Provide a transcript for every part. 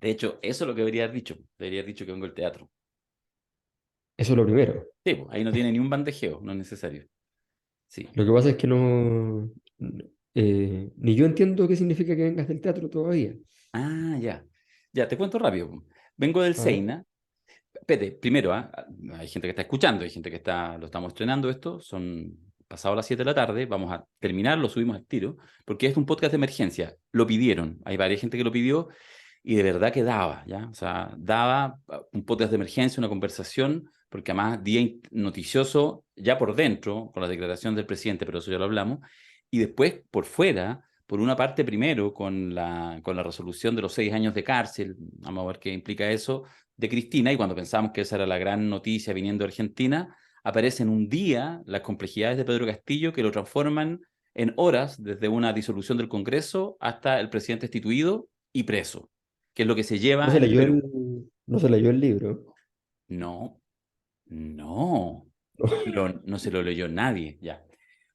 De hecho, eso es lo que debería haber dicho. Debería haber dicho que vengo al teatro. Eso es lo primero. Sí, pues, ahí no tiene ni un bandejeo, no es necesario. Sí. Lo que pasa es que no... ni yo entiendo qué significa que vengas del teatro todavía. Ah, ya. Ya, te cuento rápido. Vengo del A ver. Seina. Espérate, primero, hay gente que está escuchando, hay gente que lo estamos estrenando esto, son pasado las 7 de la tarde, vamos a terminar, lo subimos al tiro, porque es un podcast de emergencia, lo pidieron, hay varias gente que lo pidió y de verdad que daba, ¿ya? O sea, daba un podcast de emergencia, una conversación, porque además día noticioso ya por dentro, con la declaración del presidente, pero eso ya lo hablamos, y después por fuera, por una parte primero con la resolución de los 6 años de cárcel, vamos a ver qué implica eso, de Cristina, y cuando pensamos que esa era la gran noticia viniendo de Argentina, aparecen un día las complejidades de Pedro Castillo que lo transforman en horas, desde una disolución del Congreso hasta el presidente destituido y preso, que es lo que se No lleva se en el leyó Perú. no se leyó el libro. No, no, no se lo leyó nadie, ya.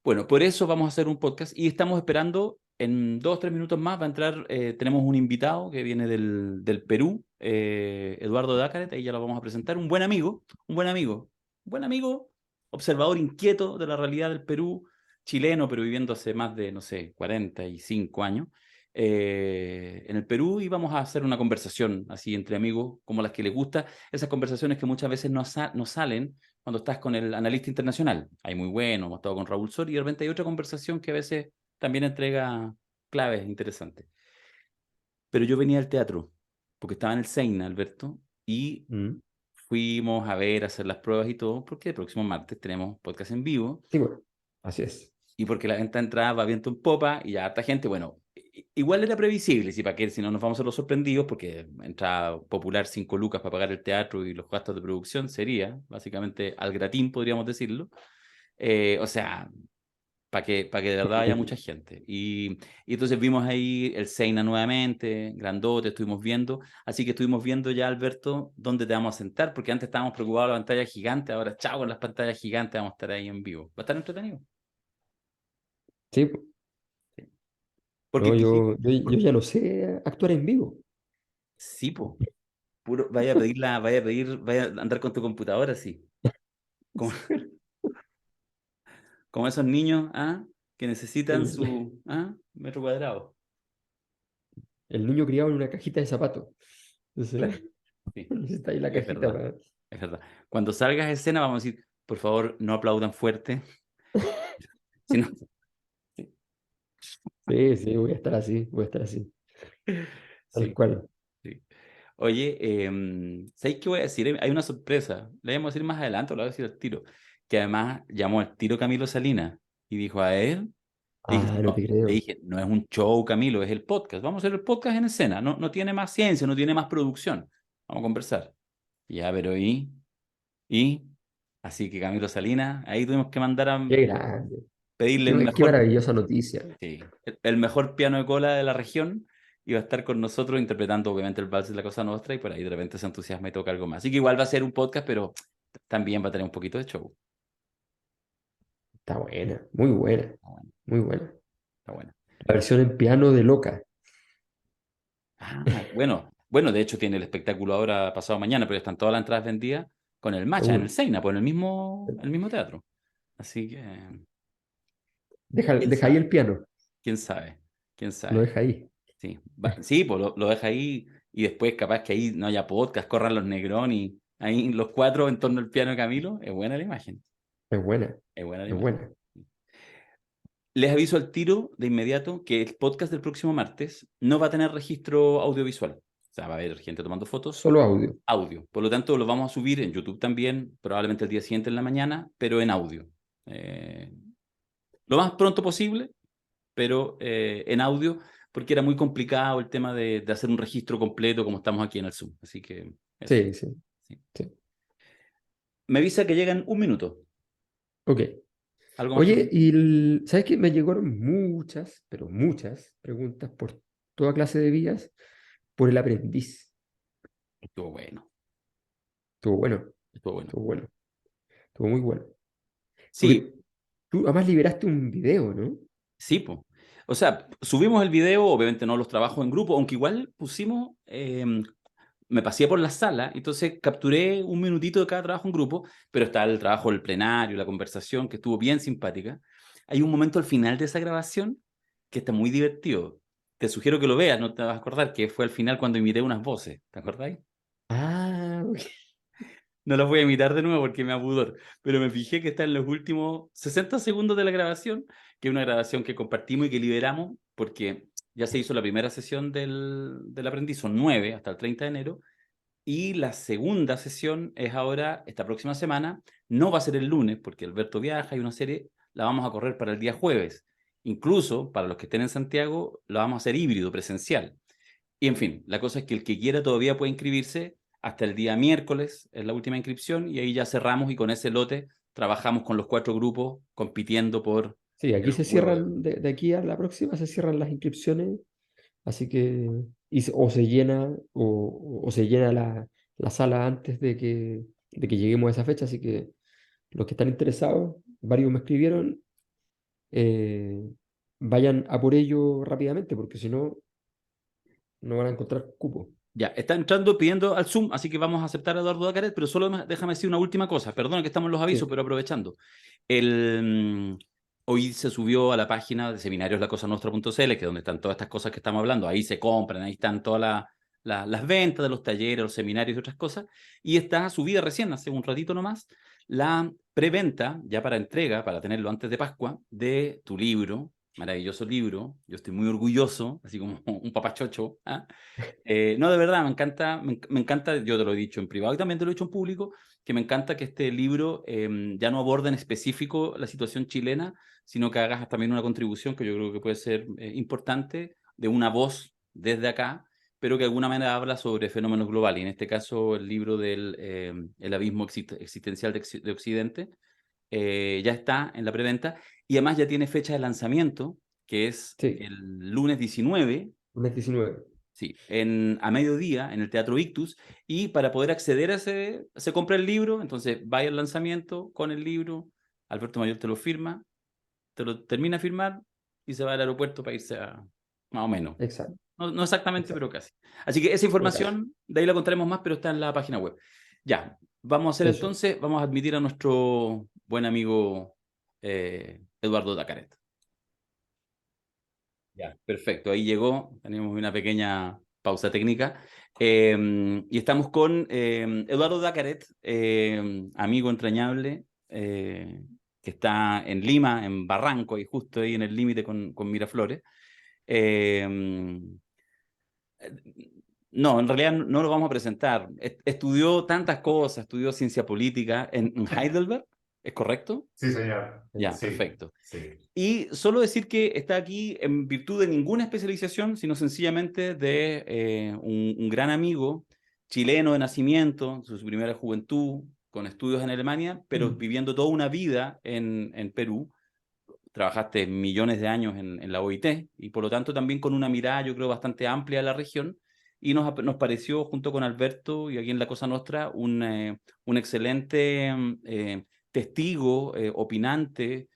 Bueno, por eso vamos a hacer un podcast y estamos esperando, en 2 o 3 minutos más va a entrar, tenemos un invitado que viene del Perú, Eduardo Dácaret, ahí ya lo vamos a presentar, un buen amigo, un buen amigo, observador inquieto de la realidad del Perú, chileno, pero viviendo hace más de, no sé, 45 años, en el Perú, y vamos a hacer una conversación así entre amigos, como las que les gusta, esas conversaciones que muchas veces no salen cuando estás con el analista internacional. Hay muy bueno, hemos estado con Raúl Sori y de repente hay otra conversación que a veces también entrega claves interesantes. Pero yo venía al teatro, porque estaba en el Seina, Alberto, y Mm. fuimos a ver, a hacer las pruebas y todo, porque el próximo martes tenemos podcast en vivo Sí, bueno, así es. y porque la venta de entrada va viento en popa y ya harta gente, bueno, igual era previsible, si para qué, si no nos vamos a los sorprendidos, porque entrada popular 5 lucas para pagar el teatro y los gastos de producción sería, básicamente, al gratín, podríamos decirlo. O sea, para que de verdad haya mucha gente. Y entonces vimos ahí el Seina nuevamente, grandote, estuvimos viendo. Así que estuvimos viendo ya, Alberto, dónde te vamos a sentar, porque antes estábamos preocupados de la pantalla gigante, ahora chao con las pantallas gigantes, vamos a estar ahí en vivo. Va a estar entretenido. Sí, po. Sí. No, Porque yo ya no sé actuar en vivo. sí, po, puro, vaya a andar con tu computadora, sí. Como, como esos niños, ¿ah? Que necesitan El, su metro cuadrado. el niño criado en una cajita de zapatos. Claro, Entonces, sí, necesita ahí la es cajita verdad. para... Es verdad. Cuando salgas a escena, vamos a decir, por favor, no aplaudan fuerte. Sino, sí, Sí, sí, voy a estar así, voy a estar así. Tal sí, cual. sí. Oye, ¿sabéis qué voy a decir? Hay una sorpresa. Le vamos a decir más adelante, lo voy a decir al tiro. Que además llamó al tiro Camilo Salinas y dijo a él. Le dije, Ah, no no, te le creo. dije, no es un show, Camilo, es el podcast. Vamos a hacer el podcast en escena. No, no tiene más ciencia, no tiene más producción. Vamos a conversar. Ya, pero ¿y? Así que Camilo Salinas, ahí tuvimos que mandar a Qué grande. pedirle el Qué mejor. maravillosa noticia. Sí, el mejor piano de cola de la región iba a estar con nosotros interpretando obviamente el vals de la Cosa Nostra y por ahí de repente se entusiasma y toca algo más. Así que igual va a ser un podcast, pero también va a tener un poquito de show. Está buena, muy buena, Está bueno, muy buena. está bueno. La versión en piano de Loca. Bueno, de hecho tiene el espectáculo ahora pasado mañana, pero están todas las entradas vendidas con el Macha en el Seguro. Seina, pues en el mismo teatro. Así que, ¿quién Deja ahí el sabe? piano. ¿Quién sabe? ¿Quién Lo sabe? deja ahí. Sí, sí, pues lo deja ahí y después capaz que ahí no haya podcast, corran los Negroni, ahí los cuatro en torno al piano de Camilo, es buena la imagen, Es buena, es buena la es imagen. buena. Les aviso al tiro de inmediato que el podcast del próximo martes no va a tener registro audiovisual, o sea, va a haber gente tomando fotos, Solo audio. audio, por lo tanto lo vamos a subir en YouTube también, probablemente el día siguiente en la mañana, pero en audio. Eh, lo más pronto posible, pero en audio, porque era muy complicado el tema de hacer un registro completo como estamos aquí en el Zoom. Así que eso. Sí, sí, Sí. sí. Me avisa que llega en un minuto. Ok. ¿Algo más que Oye, comentar? ¿sabes qué? Me llegaron muchas, pero muchas preguntas por toda clase de vías por el aprendiz. Estuvo bueno, Estuvo bueno, estuvo bueno. estuvo bueno, estuvo muy bueno. Sí, Porque tú además liberaste un video, ¿no? sí, po. O sea, subimos el video, obviamente no los trabajos en grupo, aunque igual pusimos me pasé por la sala, entonces capturé un minutito de cada trabajo en grupo, pero está el trabajo del plenario, la conversación, que estuvo bien simpática. Hay un momento al final de esa grabación que está muy divertido. Te sugiero que lo veas, no te vas a acordar, que fue al final cuando imité unas voces. ¿Te acordáis? Ah, ok. No las voy a imitar de nuevo porque me da pudor, pero me fijé que está en los últimos 60 segundos de la grabación, que es una grabación que compartimos y que liberamos porque ya se hizo la primera sesión del aprendiz, son 9 hasta el 30 de enero, y la segunda sesión es ahora, esta próxima semana, no va a ser el lunes porque Alberto viaja y una serie la vamos a correr para el día jueves. Incluso para los que estén en Santiago, la vamos a hacer híbrido, presencial. Y en fin, la cosa es que el que quiera todavía puede inscribirse hasta el día miércoles, es la última inscripción, y ahí ya cerramos y con ese lote trabajamos con los 4 grupos compitiendo por Sí, aquí el se juego de... cierran, de aquí a la próxima se cierran las inscripciones, así que o se llena o se llena la sala antes de que lleguemos a esa fecha, así que los que están interesados, varios me escribieron, eh, vayan a por ello rápidamente, porque si no, no van a encontrar cupo. Ya, está entrando pidiendo al Zoom, así que vamos a aceptar a Eduardo Dacaret, pero solo déjame decir una última cosa. Perdona que estamos en los avisos, Sí, pero aprovechando. El, hoy se subió a la página de seminarioslacosanuestra.cl, que es donde están todas estas cosas que estamos hablando. Ahí se compran, ahí están todas las ventas de los talleres, los seminarios y otras cosas. Y está subida recién, hace un ratito nomás, la preventa, ya para entrega, para tenerlo antes de Pascua, de tu libro, maravilloso libro. Yo estoy muy orgulloso, así como un papachocho, ¿ah? No, de verdad, me encanta, yo te lo he dicho en privado y también te lo he dicho en público, que me encanta que este libro ya no aborde en específico la situación chilena, sino que hagas también una contribución que yo creo que puede ser importante, de una voz desde acá, pero que de alguna manera habla sobre fenómenos globales. Y en este caso, el libro del el abismo existencial de Occidente ya está en la preventa y además ya tiene fecha de lanzamiento, que es sí, el lunes 19. lunes 19. Sí, a mediodía en el Teatro Ictus, y para poder acceder a ese, se compra el libro, entonces vaya al lanzamiento con el libro, Alberto Mayor te lo firma, te lo termina de firmar y se va al aeropuerto para irse a, más o menos. Exacto, No, no exactamente, exacto. pero casi. Así que esa Pero casi. información, de ahí la contaremos más, pero está en la página web. Ya, vamos a hacer Eso. entonces, vamos a admitir a nuestro buen amigo Eduardo Dacaret. Ya, perfecto. Ahí llegó, tenemos una pequeña pausa técnica. Y estamos con Eduardo Dacaret, amigo entrañable, que está en Lima, en Barranco, y justo ahí en el límite con Miraflores. Eh, no, en realidad no lo vamos a presentar. Estudió tantas cosas, estudió ciencia política en Heidelberg, ¿es correcto? Sí, señor. Ya, Sí, perfecto. sí. Y solo decir que está aquí en virtud de ninguna especialización, sino sencillamente de un gran amigo chileno de nacimiento, su primera juventud, con estudios en Alemania, pero Mm. viviendo toda una vida en Perú. Trabajaste millones de años en la OIT y por lo tanto también con una mirada, yo creo, bastante amplia de la región. Y nos pareció, junto con Alberto y aquí en La Cosa Nostra, un excelente testigo, opinante,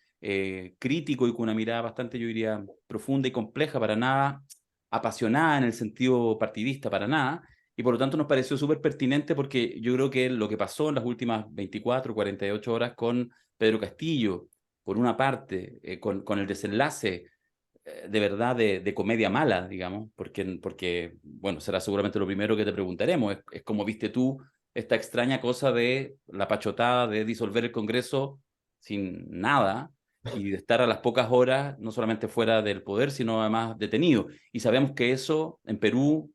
crítico y con una mirada bastante, yo diría, profunda y compleja, para nada apasionada en el sentido partidista, para nada. Y por lo tanto nos pareció súper pertinente porque yo creo que lo que pasó en las últimas 24, 48 horas con Pedro Castillo, por una parte, con el desenlace de verdad de comedia mala, digamos, porque, bueno, será seguramente lo primero que te preguntaremos, es como viste tú esta extraña cosa de la pachotada de disolver el Congreso sin nada y de estar a las pocas horas no solamente fuera del poder, sino además detenido. Y sabemos que eso en Perú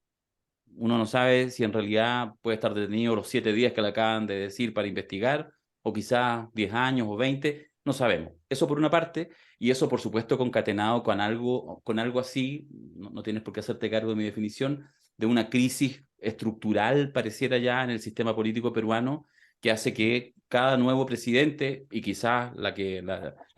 uno no sabe si en realidad puede estar detenido los 7 días que le acaban de decir para investigar, o quizás 10 años o 20, no sabemos. Eso por una parte, y eso por supuesto concatenado con algo así, no tienes por qué hacerte cargo de mi definición, de una crisis estructural, pareciera ya en el sistema político peruano, que hace que cada nuevo presidente, y quizás la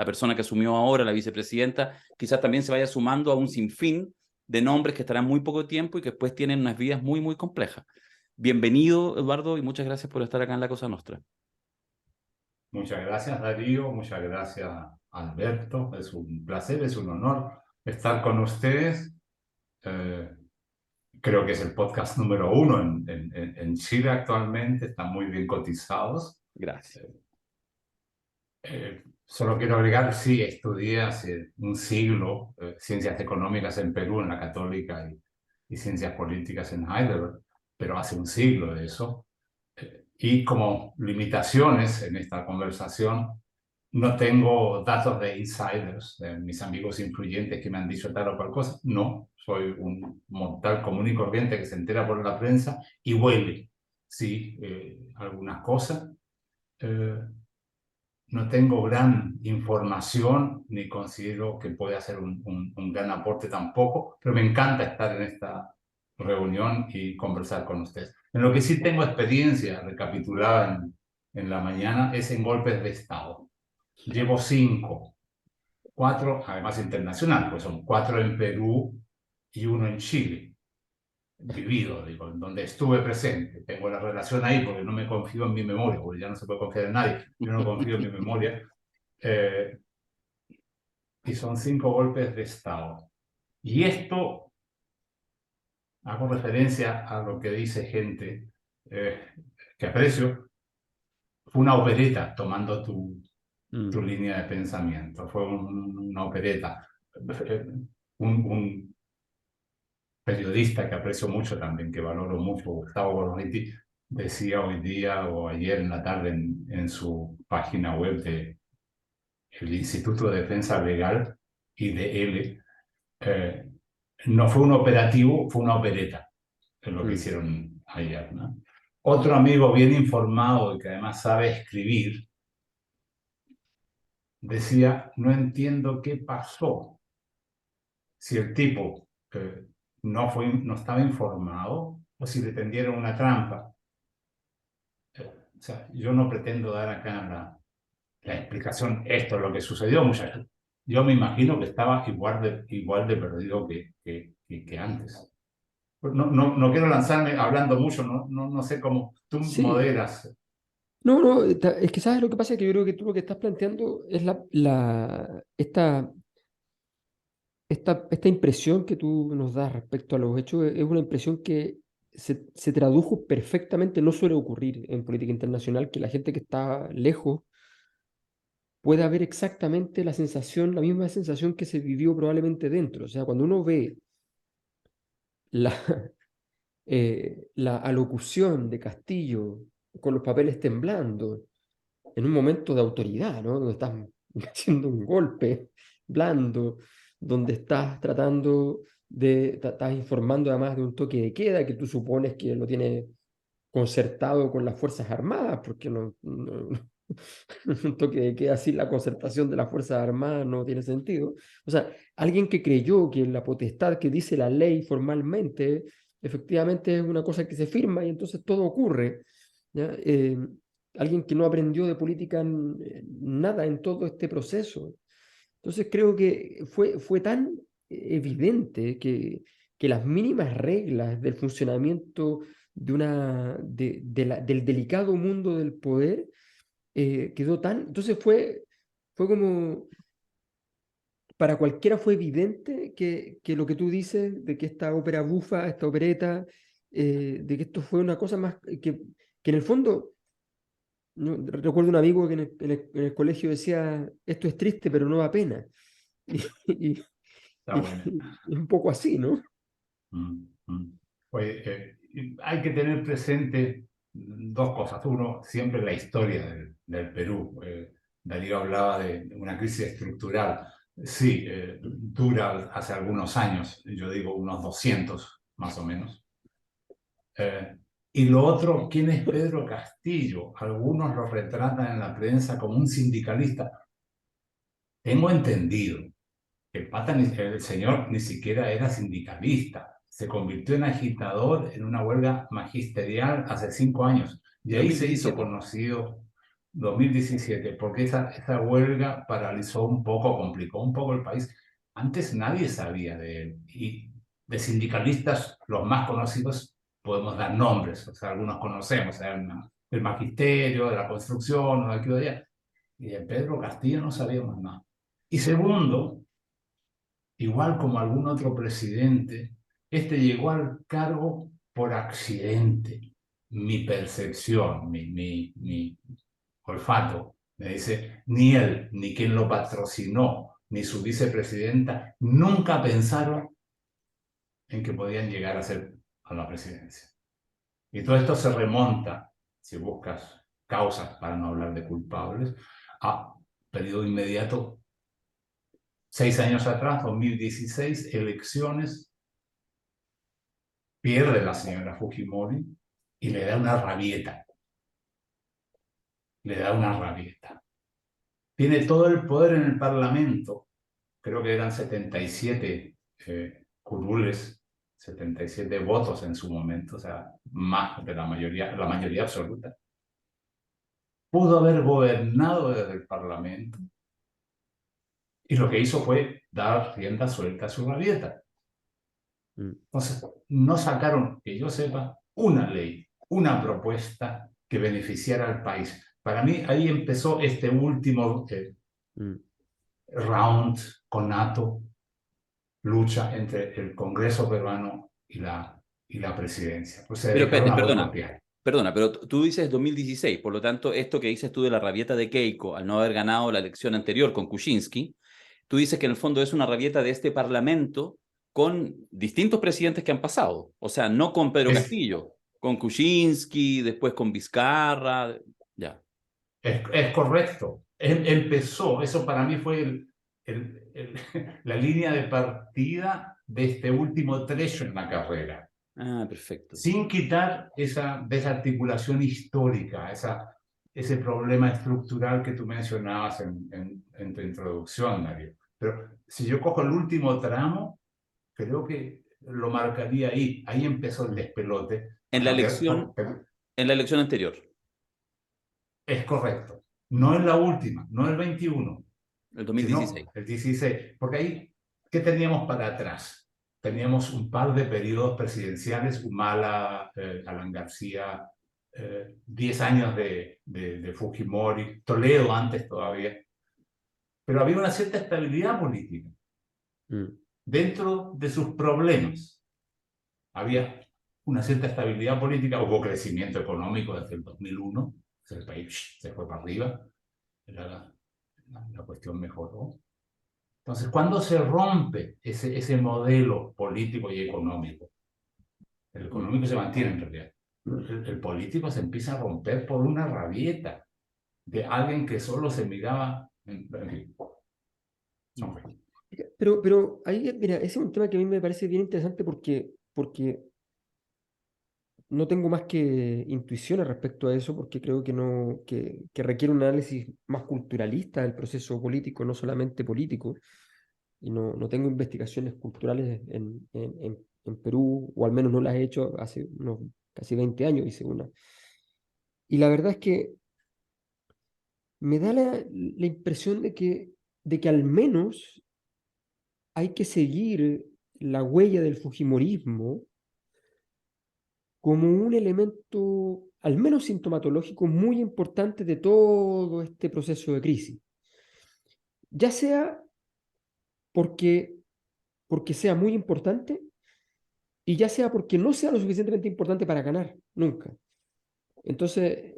persona que asumió ahora, la vicepresidenta, quizás también se vaya sumando a un sinfín de nombres que estarán muy poco tiempo y que después tienen unas vidas muy, muy complejas. Bienvenido, Eduardo, y muchas gracias por estar acá en La Cosa Nostra. Muchas gracias, Darío. Muchas gracias, Alberto. Es un placer, es un honor estar con ustedes. Eh, Creo que es el podcast número 1 en Chile actualmente, están muy bien cotizados. Gracias. Solo quiero agregar, sí, estudié hace un siglo ciencias económicas en Perú, en la Católica, y ciencias políticas en Heidelberg, pero hace un siglo de eso. Y como limitaciones en esta conversación, no tengo datos de insiders, de mis amigos influyentes que me han dicho tal o cual cosa. No, soy un mortal común y corriente que se entera por la prensa y huele, sí, algunas cosas. No tengo gran información ni considero que pueda hacer un gran aporte tampoco, pero me encanta estar en esta reunión y conversar con ustedes. En lo que sí tengo experiencia recapitulada en la mañana es en golpes de Estado. Llevo 5, 4, además internacional, pues son 4 en Perú y 1 en Chile, vivido, digo, en donde estuve presente. Tengo la relación ahí porque no me confío en mi memoria, porque ya no se puede confiar en nadie. Yo no confío en mi memoria. Y son 5 golpes de Estado. Y esto, hago referencia a lo que dice gente que aprecio, fue una opereta, tomando tu línea de pensamiento. Fue una opereta. Un periodista que aprecio mucho también, que valoro mucho, Gustavo Gorriti, decía hoy día o ayer en la tarde en su página web del Instituto de Defensa Legal, IDL, no fue un operativo, fue una opereta, es lo que hicieron ayer, ¿no? Otro amigo bien informado y que además sabe escribir, decía, no entiendo qué pasó. Si el tipo no estaba informado o si le tendieron una trampa. O sea, yo no pretendo dar acá la explicación, esto es lo que sucedió, muchachos. Yo me imagino que estaba igual de perdido que antes. No quiero lanzarme hablando mucho, no sé cómo tú Sí, moderas. no, no, es que sabes lo que pasa, que yo creo que tú lo que estás planteando es esta impresión que tú nos das respecto a los hechos, es una impresión que se tradujo perfectamente, no suele ocurrir en política internacional, que la gente que está lejos pueda ver exactamente la sensación, la misma sensación que se vivió probablemente dentro. O sea, cuando uno ve la, la alocución de Castillo con los papeles temblando, en un momento de autoridad, ¿no? Donde estás haciendo un golpe blando, donde estás tratando estás informando además de un toque de queda que tú supones que lo tiene concertado con las Fuerzas Armadas, porque un toque de queda sin la concertación de las Fuerzas Armadas no tiene sentido. O sea, alguien que creyó que la potestad que dice la ley formalmente, efectivamente es una cosa que se firma y entonces todo ocurre, ¿ya? Alguien que no aprendió de política nada en todo este proceso. Entonces creo que fue tan evidente que las mínimas reglas del funcionamiento del delicado mundo del poder quedó tan... Entonces fue como, para cualquiera fue evidente que lo que tú dices, de que esta ópera bufa, esta opereta, de que esto fue una cosa más que en el fondo... Recuerdo un amigo que en el colegio decía, esto es triste, pero no da pena. Y, y- Está bueno. y un poco así, ¿no? Oye, hay que tener presente 2 cosas. Uno, siempre la historia del Perú. Darío hablaba de una crisis estructural. Sí, dura hace algunos años, yo digo unos 200 más o menos. Y lo otro, ¿quién es Pedro Castillo? Algunos lo retratan en la prensa como un sindicalista. Tengo entendido el señor ni siquiera era sindicalista. Se convirtió en agitador en una huelga magisterial hace 5 años. Y ahí se hizo 2017. conocido 2017, porque esa huelga paralizó un poco, complicó un poco el país. Antes nadie sabía de él. Y de sindicalistas, los más conocidos, podemos dar nombres. O sea, algunos conocemos, el magisterio, de la construcción, o de aquí o de allá. Y de Pedro Castillo no sabíamos nada. Y segundo, igual como algún otro presidente, Este llegó al cargo por accidente. Mi percepción, mi olfato, me dice, ni él, ni quien lo patrocinó, ni su vicepresidenta, nunca pensaron en que podían llegar a ser a la presidencia. Y todo esto se remonta, si buscas causas para no hablar de culpables, a periodo inmediato, 6 años atrás, 2016, elecciones, pierde la señora Fujimori y le da una rabieta. Le da una rabieta. Tiene todo el poder en el Parlamento, creo que eran 77 curules, 77 votos en su momento, o sea, más de la mayoría absoluta. Pudo haber gobernado desde el Parlamento y lo que hizo fue dar rienda suelta a su rabieta. Entonces, no sacaron, que yo sepa, una ley, una propuesta que beneficiara al país. Para mí, ahí empezó este último round con NATO, lucha entre el Congreso peruano y la presidencia. Pues se Pero dedicaron espérate, a perdona, boicotear. perdona, pero tú dices 2016, por lo tanto, esto que dices tú de la rabieta de Keiko al no haber ganado la elección anterior con Kuczynski, tú dices que en el fondo es una rabieta de este Parlamento con distintos presidentes que han pasado. O sea, no con Pedro Es, Castillo, con Kuczynski, después con Vizcarra, ya. es correcto. Empezó, eso para mí fue la línea de partida de este último trecho en la carrera. Ah, perfecto. Sin quitar esa desarticulación histórica, ese problema estructural que tú mencionabas en tu introducción, Darío. Pero si yo cojo el último tramo, creo que lo marcaría ahí. Ahí empezó el despelote. En la Bueno, elección, en la elección anterior, es correcto. No en la última, no el 21, el sino 2016. el 16. Porque ahí, ¿qué teníamos para atrás? Teníamos un par de periodos presidenciales, Humala, Alan García, 10 años de Fujimori, Toledo antes todavía. Pero había una cierta estabilidad política dentro de sus problemas. Había una cierta estabilidad política, hubo crecimiento económico desde el 2001, el país se fue para arriba, la cuestión mejoró. Entonces, ¿cuándo se rompe ese modelo político y económico? El económico se mantiene en realidad. El político se empieza a romper por una rabieta de alguien que solo se miraba. Pero ahí, mira, ese es un tema que a mí me parece bien interesante porque no tengo más que intuiciones respecto a eso, porque creo que, no, que requiere un análisis más culturalista del proceso político, no solamente político. Y no tengo investigaciones culturales en Perú, o al menos no las he hecho hace unos casi 20 años, hice una. Y la verdad es que me da la impresión de que al menos hay que seguir la huella del fujimorismo como un elemento, al menos sintomatológico, muy importante de todo este proceso de crisis. Ya sea porque sea muy importante y ya sea porque no sea lo suficientemente importante para ganar, nunca. Entonces,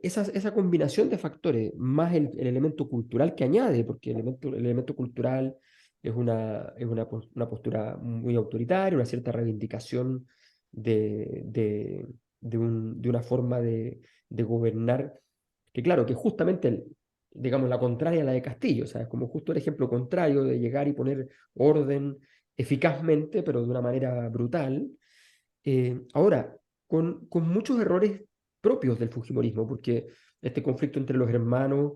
esa combinación de factores, más el elemento cultural que añade, porque el elemento cultural es una postura muy autoritaria, una cierta reivindicación de una forma de gobernar, que claro, que justamente, digamos, la contraria a la de Castillo, o sea, es como justo el ejemplo contrario de llegar y poner orden eficazmente, pero de una manera brutal. Ahora, con muchos errores propios del Fujimorismo, porque este conflicto entre los hermanos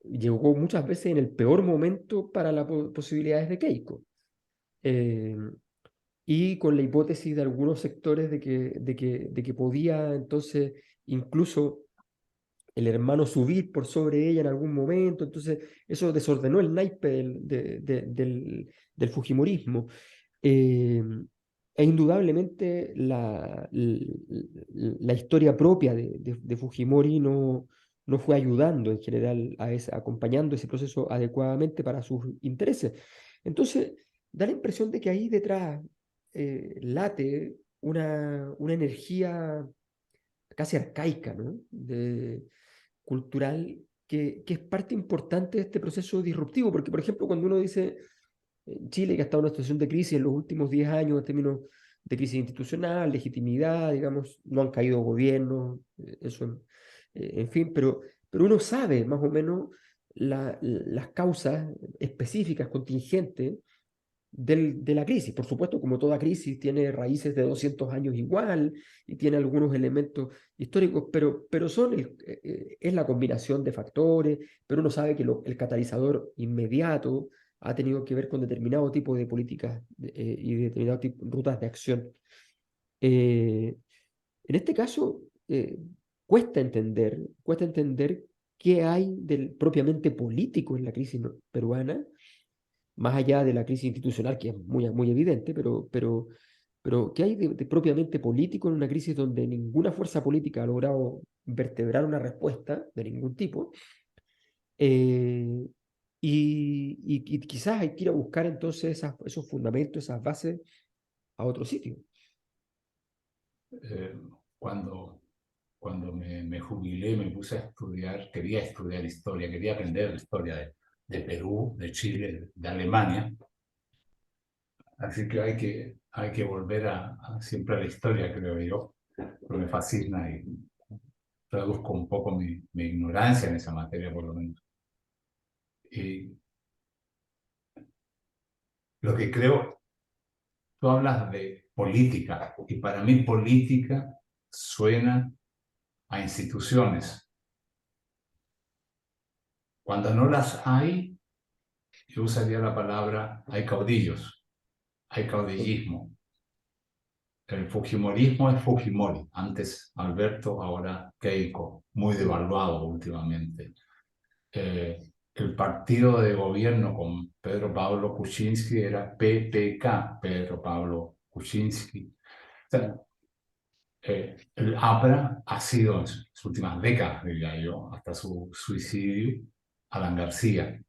llegó muchas veces en el peor momento para las posibilidades de Keiko. Eh, y con la hipótesis de algunos sectores de que podía entonces incluso el hermano subir por sobre ella en algún momento. Entonces, eso desordenó el naipe del Fujimorismo. Eh, e indudablemente la historia propia de Fujimori no fue ayudando en general acompañando ese proceso adecuadamente para sus intereses. Entonces, da la impresión de que ahí detrás late una energía casi arcaica, ¿no? Cultural, que es parte importante de este proceso disruptivo, porque, por ejemplo, cuando uno dice Chile, que ha estado en una situación de crisis en los últimos 10 años en términos de crisis institucional, legitimidad, digamos, no han caído gobiernos, eso, en fin, pero uno sabe más o menos las causas específicas, contingentes de la crisis. Por supuesto, como toda crisis, tiene raíces de 200 años igual y tiene algunos elementos históricos, pero es la combinación de factores, pero uno sabe que el catalizador inmediato ha tenido que ver con determinado tipo de políticas y determinadas rutas de acción. Eh, en este caso, cuesta entender qué hay del propiamente político en la crisis peruana, más allá de la crisis institucional, que es muy evidente, pero ¿qué hay de propiamente político en una crisis donde ninguna fuerza política ha logrado vertebrar una respuesta de ningún tipo? Eh, y quizás hay que ir a buscar entonces esos fundamentos, esas bases a otro sitio. Eh, cuando cuando me jubilé, me puse a estudiar, quería estudiar historia, quería aprender la historia de Perú, de Chile, de Alemania. Así que hay que volver siempre a la historia, creo yo, porque me fascina y traduzco un poco mi ignorancia en esa materia, por lo menos. Y lo que creo, tú hablas de política, y para mí política suena a instituciones. Cuando no las hay, yo usaría la palabra hay caudillos, hay caudillismo. El fujimorismo es Fujimori, antes Alberto, ahora Keiko, muy devaluado últimamente. El partido de gobierno con Pedro Pablo Kuczynski era PPK, Pedro Pablo Kuczynski. O sea, el APRA ha sido en sus últimas décadas, diría yo, hasta su suicidio, Alan García.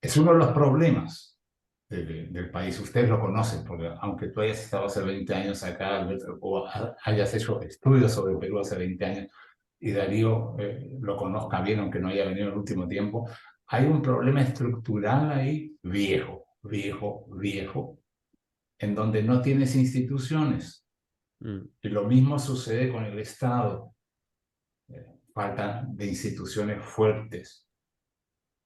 Es uno de los problemas del país. Ustedes lo conocen, porque aunque tú hayas estado hace 20 años acá, Alberto, o hayas hecho estudios sobre Perú hace 20 años, y Darío lo conozca bien, aunque no haya venido en el último tiempo, hay un problema estructural ahí viejo, viejo, viejo, en donde no tienes instituciones. Y lo mismo sucede con el Estado. Falta de instituciones fuertes.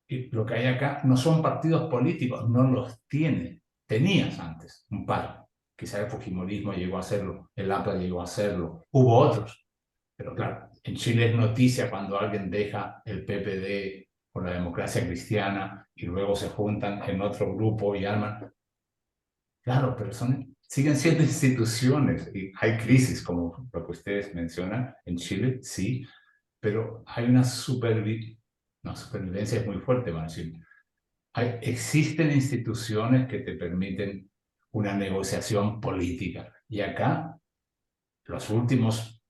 Y lo que hay acá no son partidos políticos, no los tiene. Tenías antes un par. Quizá el fujimorismo llegó a hacerlo, el APRA llegó a hacerlo, hubo otros. Pero claro, en Chile es noticia cuando alguien deja el PPD por la democracia cristiana y luego se juntan en otro grupo y arman. Claro, pero siguen siendo instituciones y hay crisis, como lo que ustedes mencionan en Chile, sí, pero hay una supervivencia es muy fuerte, van a decir. Existen instituciones que te permiten una negociación política. Y acá, los últimos,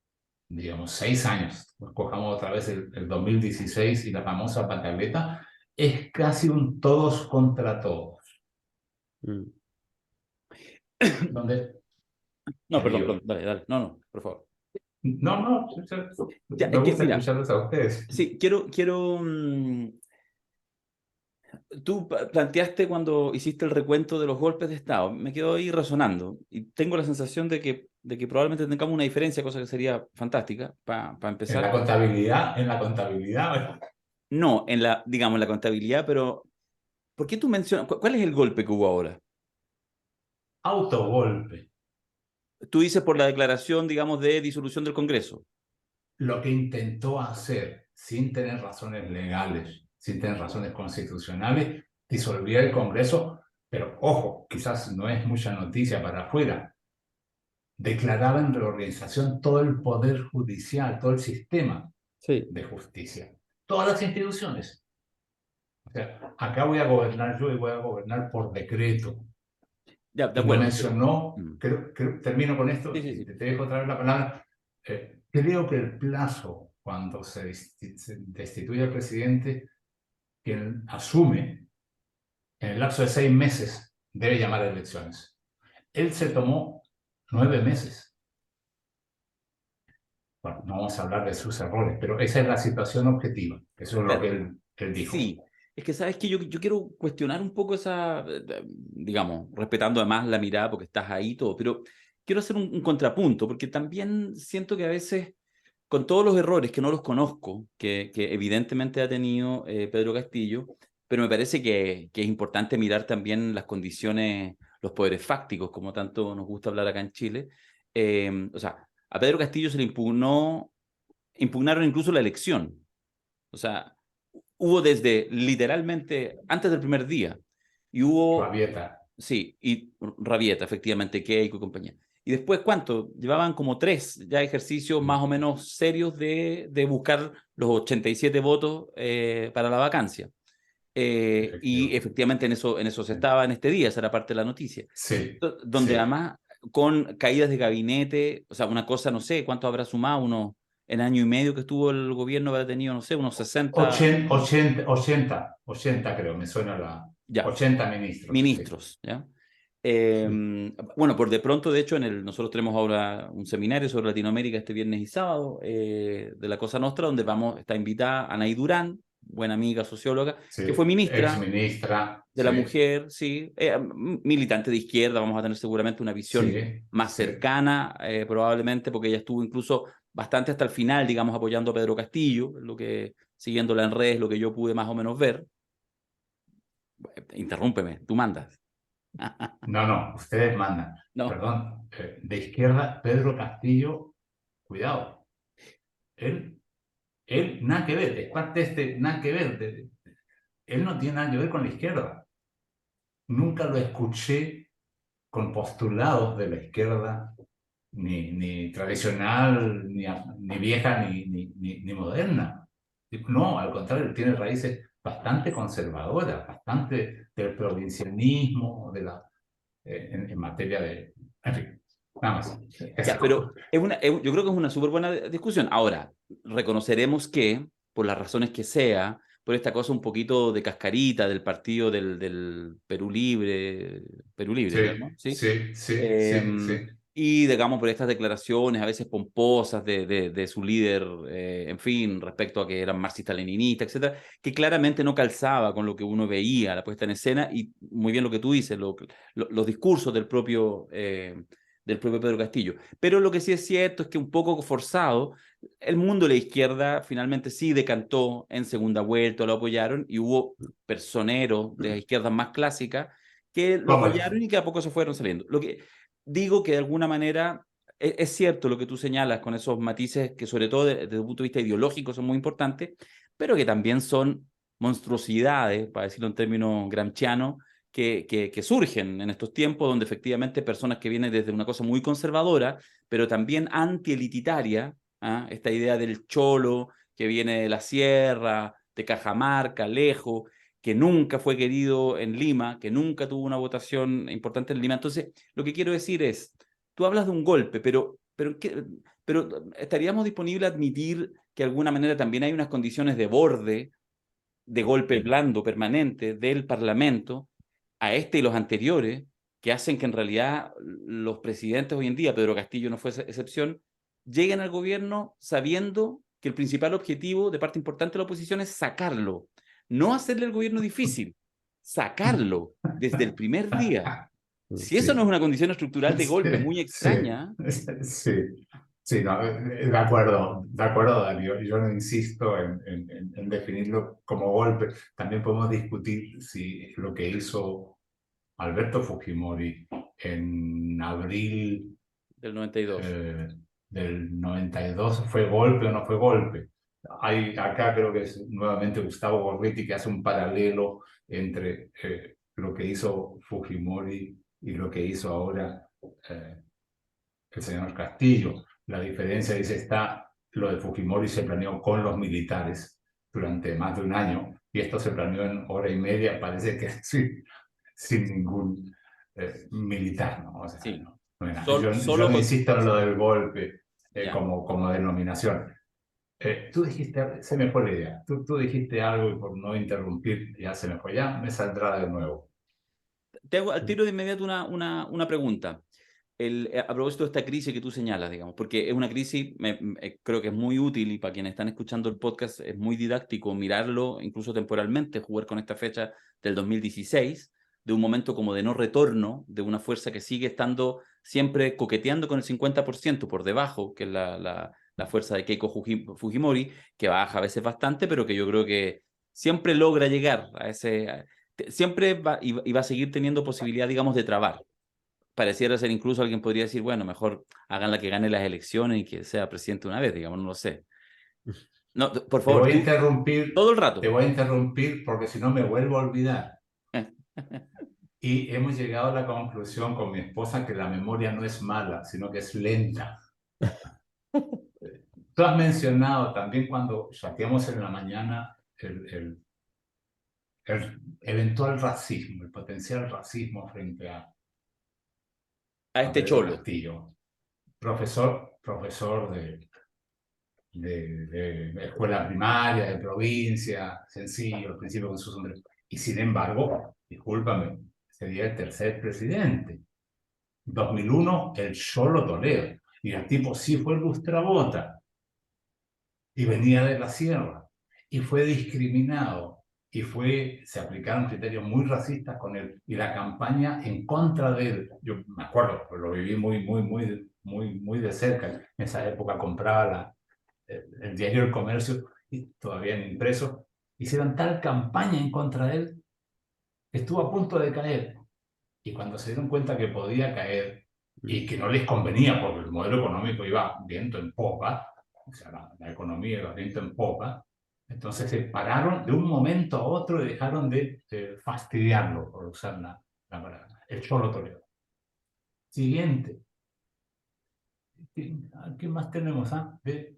digamos, 6 años, cojamos otra vez el 2016 y la famosa pataleta, es casi un todos contra todos. Donde, No, perdón, dale, no, por favor. No, Ya, me gusta mira, escucharlos a ustedes. sí, tú planteaste cuando hiciste el recuento de los golpes de Estado, me quedo ahí resonando y tengo la sensación de que probablemente tengamos una diferencia, cosa que sería fantástica para En empezar. la contabilidad, No, digamos, en la contabilidad, pero ¿por qué tú mencionas, cuál es el golpe que hubo ahora? autogolpe. Tú dices por la declaración, digamos, de disolución del Congreso. Lo que intentó hacer, sin tener razones legales, sin tener razones constitucionales, disolver el Congreso, pero ojo, quizás no es mucha noticia para afuera, declaraba en reorganización todo el poder judicial, todo el sistema de justicia, todas las instituciones. O sea, acá voy a gobernar yo y voy a gobernar por decreto. Ya, de Y lo acuerdo. mencionó, termino con esto, Sí, sí, y sí. te dejo otra vez la palabra. Creo que el plazo cuando se destituye al presidente, quien asume en el lapso de 6 meses debe llamar a elecciones. Él se tomó 9 meses. Bueno, no vamos a hablar de sus errores, pero esa es la situación objetiva. Eso es lo que Claro. él dijo. Sí, es que sabes que yo quiero cuestionar un poco esa, digamos, respetando además la mirada porque estás ahí y todo, pero quiero hacer un contrapunto porque también siento que a veces, con todos los errores que no los conozco, que evidentemente ha tenido Pedro Castillo, pero me parece que es importante mirar también las condiciones, los poderes fácticos, como tanto nos gusta hablar acá en Chile. O sea, a Pedro Castillo se le impugnaron incluso la elección. O sea, hubo desde literalmente antes del primer día. Y hubo, Rabieta. sí, y Rabieta, efectivamente, Keiko y compañía. Y después, ¿cuánto? Llevaban como 3 ya ejercicios más o menos serios de buscar los 87 votos para la vacancia. Y Efectivo. efectivamente en eso se estaba en este día, esa era parte de la noticia. Sí, Donde sí. además con caídas de gabinete, o sea, una cosa, no sé, ¿cuánto habrá sumado? Unos, en año y medio que estuvo el gobierno habrá tenido, no sé, unos 60 80 creo, me suena la... ya, 80 ministros, sí. ministros, ¿ya? Sí, Bueno, por de pronto, de hecho, nosotros tenemos ahora un seminario sobre Latinoamérica este viernes y sábado de la Cosa Nostra, donde está invitada Anaí Durán, buena amiga socióloga, que fue sí. Ex ministra ministra, de la sí, mujer, sí, militante de izquierda, vamos a tener seguramente una visión sí, más sí. cercana, probablemente, porque ella estuvo incluso bastante hasta el final, digamos, apoyando a Pedro Castillo, siguiéndola en redes, lo que yo pude más o menos ver. Interrúmpeme, tú mandas. No, no, ustedes mandan. No, Perdón, de izquierda, Pedro Castillo, cuidado. Él, él nada que ver, es parte de nada que ver. Él no tiene nada que ver con la izquierda. Nunca lo escuché con postulados de la izquierda, ni tradicional, ni vieja, ni moderna. No, al contrario, tiene raíces bastante conservadoras, bastante del provincianismo, en materia de... En fin, nada más. ya, Eso. pero yo creo que es una súper buena discusión. Ahora, reconoceremos que, por las razones que sea, por esta cosa un poquito de cascarita del partido del Perú Libre, Sí, ¿no? ¿Sí? sí, sí, Eh, sí, sí. y digamos por estas declaraciones a veces pomposas de su líder, en fin, respecto a que eran marxistas-leninistas, etcétera, que claramente no calzaba con lo que uno veía, la puesta en escena, y muy bien lo que tú dices, los discursos del propio Pedro Castillo. Pero lo que sí es cierto es que un poco forzado, el mundo de la izquierda finalmente sí decantó en segunda vuelta, lo apoyaron, y hubo personeros de las izquierdas más clásicas que lo ¿Cómo es? apoyaron y que a poco se fueron saliendo. Lo que digo que de alguna manera es cierto lo que tú señalas con esos matices que sobre todo desde el punto de vista ideológico son muy importantes, pero que también son monstruosidades, para decirlo en términos gramscianos, que surgen en estos tiempos donde efectivamente personas que vienen desde una cosa muy conservadora, pero también antielititaria, ¿ah? Esta idea del cholo que viene de la sierra, de Cajamarca, lejos, que nunca fue querido en Lima, que nunca tuvo una votación importante en Lima. Entonces, lo que quiero decir es, tú hablas de un golpe, pero estaríamos disponibles a admitir que de alguna manera también hay unas condiciones de borde, de golpe Sí. blando permanente del Parlamento, a este y los anteriores, que hacen que en realidad los presidentes hoy en día, Pedro Castillo no fue excepción, lleguen al gobierno sabiendo que el principal objetivo de parte importante de la oposición es sacarlo, no hacerle el gobierno difícil, sacarlo desde el primer día. Si eso no es Sí, una condición estructural de golpe muy sí, extraña, sí, sí, no, de acuerdo, Darío. Yo no insisto en definirlo como golpe. También podemos discutir si lo que hizo Alberto Fujimori en abril del 92. eh, del 92 fue golpe o no fue golpe. Acá creo que es nuevamente Gustavo Gorriti que hace un paralelo entre lo que hizo Fujimori y lo que hizo ahora eh, el señor Castillo. La diferencia, dice, está, lo de Fujimori se planeó con los militares durante más de un año y esto se planeó en hora y media, parece que sin ningún militar, ¿no? O sea, Sí, no hay nada. Yo solo no con... insisto en lo del golpe Ya. como denominación. Tú dijiste, se me fue la idea, tú dijiste algo y por no interrumpir ya se me fue, ya me saldrá de nuevo. Te hago al tiro de inmediato una pregunta. A propósito de esta crisis que tú señalas, digamos, porque es una crisis, creo que es muy útil y para quienes están escuchando el podcast es muy didáctico mirarlo, incluso temporalmente, jugar con esta fecha del 2016, de un momento como de no retorno, de una fuerza que sigue estando siempre coqueteando con el 50% por debajo, que es la fuerza de Keiko Fujimori, que baja a veces bastante, pero que yo creo que siempre logra llegar a ese... Siempre va y va a seguir teniendo posibilidad, digamos, de trabar. Pareciera ser, incluso alguien podría decir, bueno, mejor háganla que gane las elecciones y que sea presidente una vez, digamos, no lo sé. No, por Te favor, voy a tú, interrumpir, todo el te rato. voy a interrumpir porque si no me vuelvo a olvidar. Y hemos llegado a la conclusión con mi esposa que la memoria no es mala, sino que es lenta. Tú has mencionado también cuando chateamos en la mañana el eventual racismo, el potencial racismo frente A a este Pedro cholo. Castillo, profesor de escuela primaria, de provincia, sencillo, al principio con su sombrero. Y sin embargo, discúlpame, sería el tercer presidente. 2001, el Cholo Toledo. Y el tipo sí fue lustrabota y venía de la sierra y fue discriminado y se aplicaron criterios muy racistas con él y la campaña en contra de él. Yo me acuerdo, pues lo viví muy de cerca. En esa época compraba el diario El Comercio y todavía en impreso. Hicieron tal campaña en contra de él que estuvo a punto de caer. Y cuando se dieron cuenta que podía caer y que no les convenía porque el modelo económico iba viento en popa, o sea, la economía iba viento en popa, entonces se pararon de un momento a otro y dejaron de fastidiarlo, por usar la palabra, el Cholo Toledo. Siguiente. ¿Qué más tenemos? De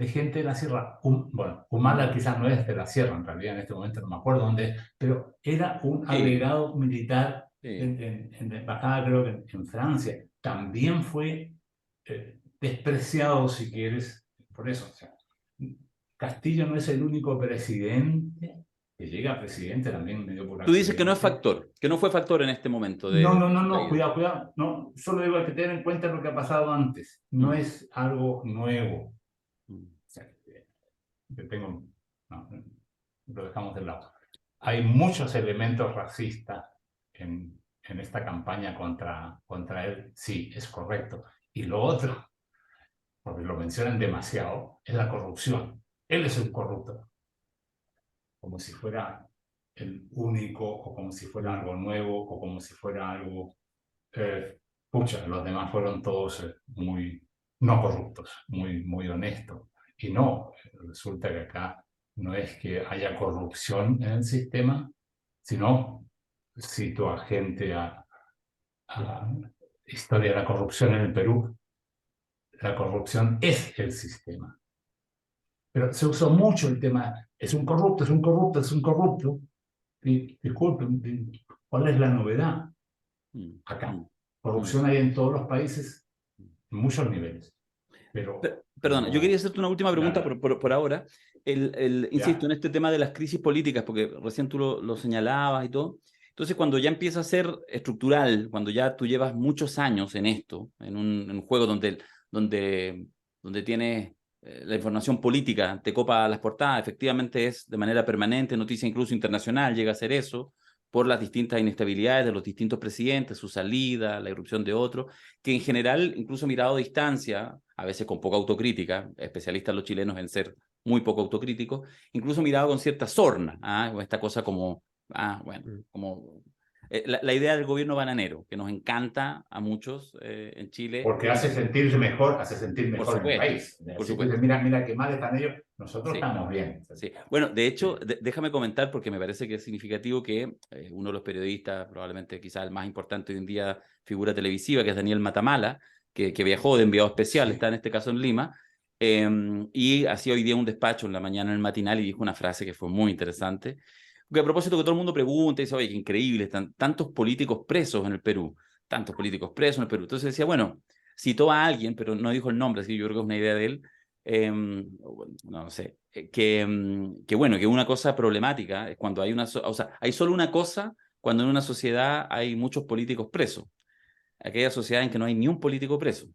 gente de la sierra. Bueno, Humala quizás no es de la sierra, en realidad en este momento no me acuerdo dónde es, pero era un Sí, agregado militar sí. en la embajada, creo que en Francia. También fue despreciado, si quieres, por eso. O sea, Castillo no es el único presidente que llega a presidente también medio por Tú dices que no es accidente. factor, que no fue factor en este momento No, no, de no, su no, caída. cuidado, cuidado. No, solo digo que tener en cuenta lo que ha pasado antes. No Mm, es algo nuevo. O mm. sea, que tengo, no, lo dejamos de lado. Hay muchos elementos racistas en esta campaña contra él. Sí, es correcto. Y lo otro, porque lo mencionan demasiado, es la corrupción. Él es un corrupto, como si fuera el único, o como si fuera algo nuevo, o como si fuera algo... pucha, los demás fueron todos muy no corruptos, muy honestos. Y no, resulta que acá no es que haya corrupción en el sistema, sino, cito a gente a historia de la corrupción en el Perú, la corrupción es el sistema. Pero se usó mucho el tema, es un corrupto, es un corrupto, es un corrupto. Y disculpen, ¿cuál es la novedad Mm, acá? mm, mm. Corrupción hay en todos los países, en muchos niveles. Perdona, yo quería Pero hacerte una última pregunta la, por ahora. Insisto, en ya, este tema de las crisis políticas, porque recién tú lo señalabas y todo. Entonces, cuando ya empieza a ser estructural, cuando ya tú llevas muchos años en esto, en un juego donde, donde tienes la información política, te copa las portadas, efectivamente es de manera permanente, noticia incluso internacional, llega a ser eso, por las distintas inestabilidades de los distintos presidentes, su salida, la irrupción de otros, que en general, incluso mirado a distancia, a veces con poca autocrítica, especialistas los chilenos en ser muy poco autocríticos, incluso mirado con cierta sorna, o esta cosa como, bueno, como la idea del gobierno bananero, que nos encanta a muchos en Chile, porque hace sentir por mejor en el supuesto, país. por Si tú dices, supuesto. mira qué mal están ellos, nosotros Sí. estamos bien. Sí. Bueno, de hecho, Sí, déjame comentar porque me parece que es significativo que uno de los periodistas, probablemente quizás el más importante hoy en día, figura televisiva, que es Daniel Matamala, que viajó de enviado especial, está sí. en este caso en Lima, y hacía hoy día un despacho en la mañana en el matinal y dijo una frase que fue muy interesante, que a propósito que todo el mundo pregunta y dice, oye, qué increíble, están tantos políticos presos en el Perú, tantos políticos presos en el Perú. Entonces decía, bueno, citó a alguien, pero no dijo el nombre, así que yo creo que es una idea de él, no sé, que bueno, que una cosa problemática es cuando hay o sea, hay solo una cosa cuando en una sociedad hay muchos políticos presos. Aquella sociedad en que no hay ni un político preso.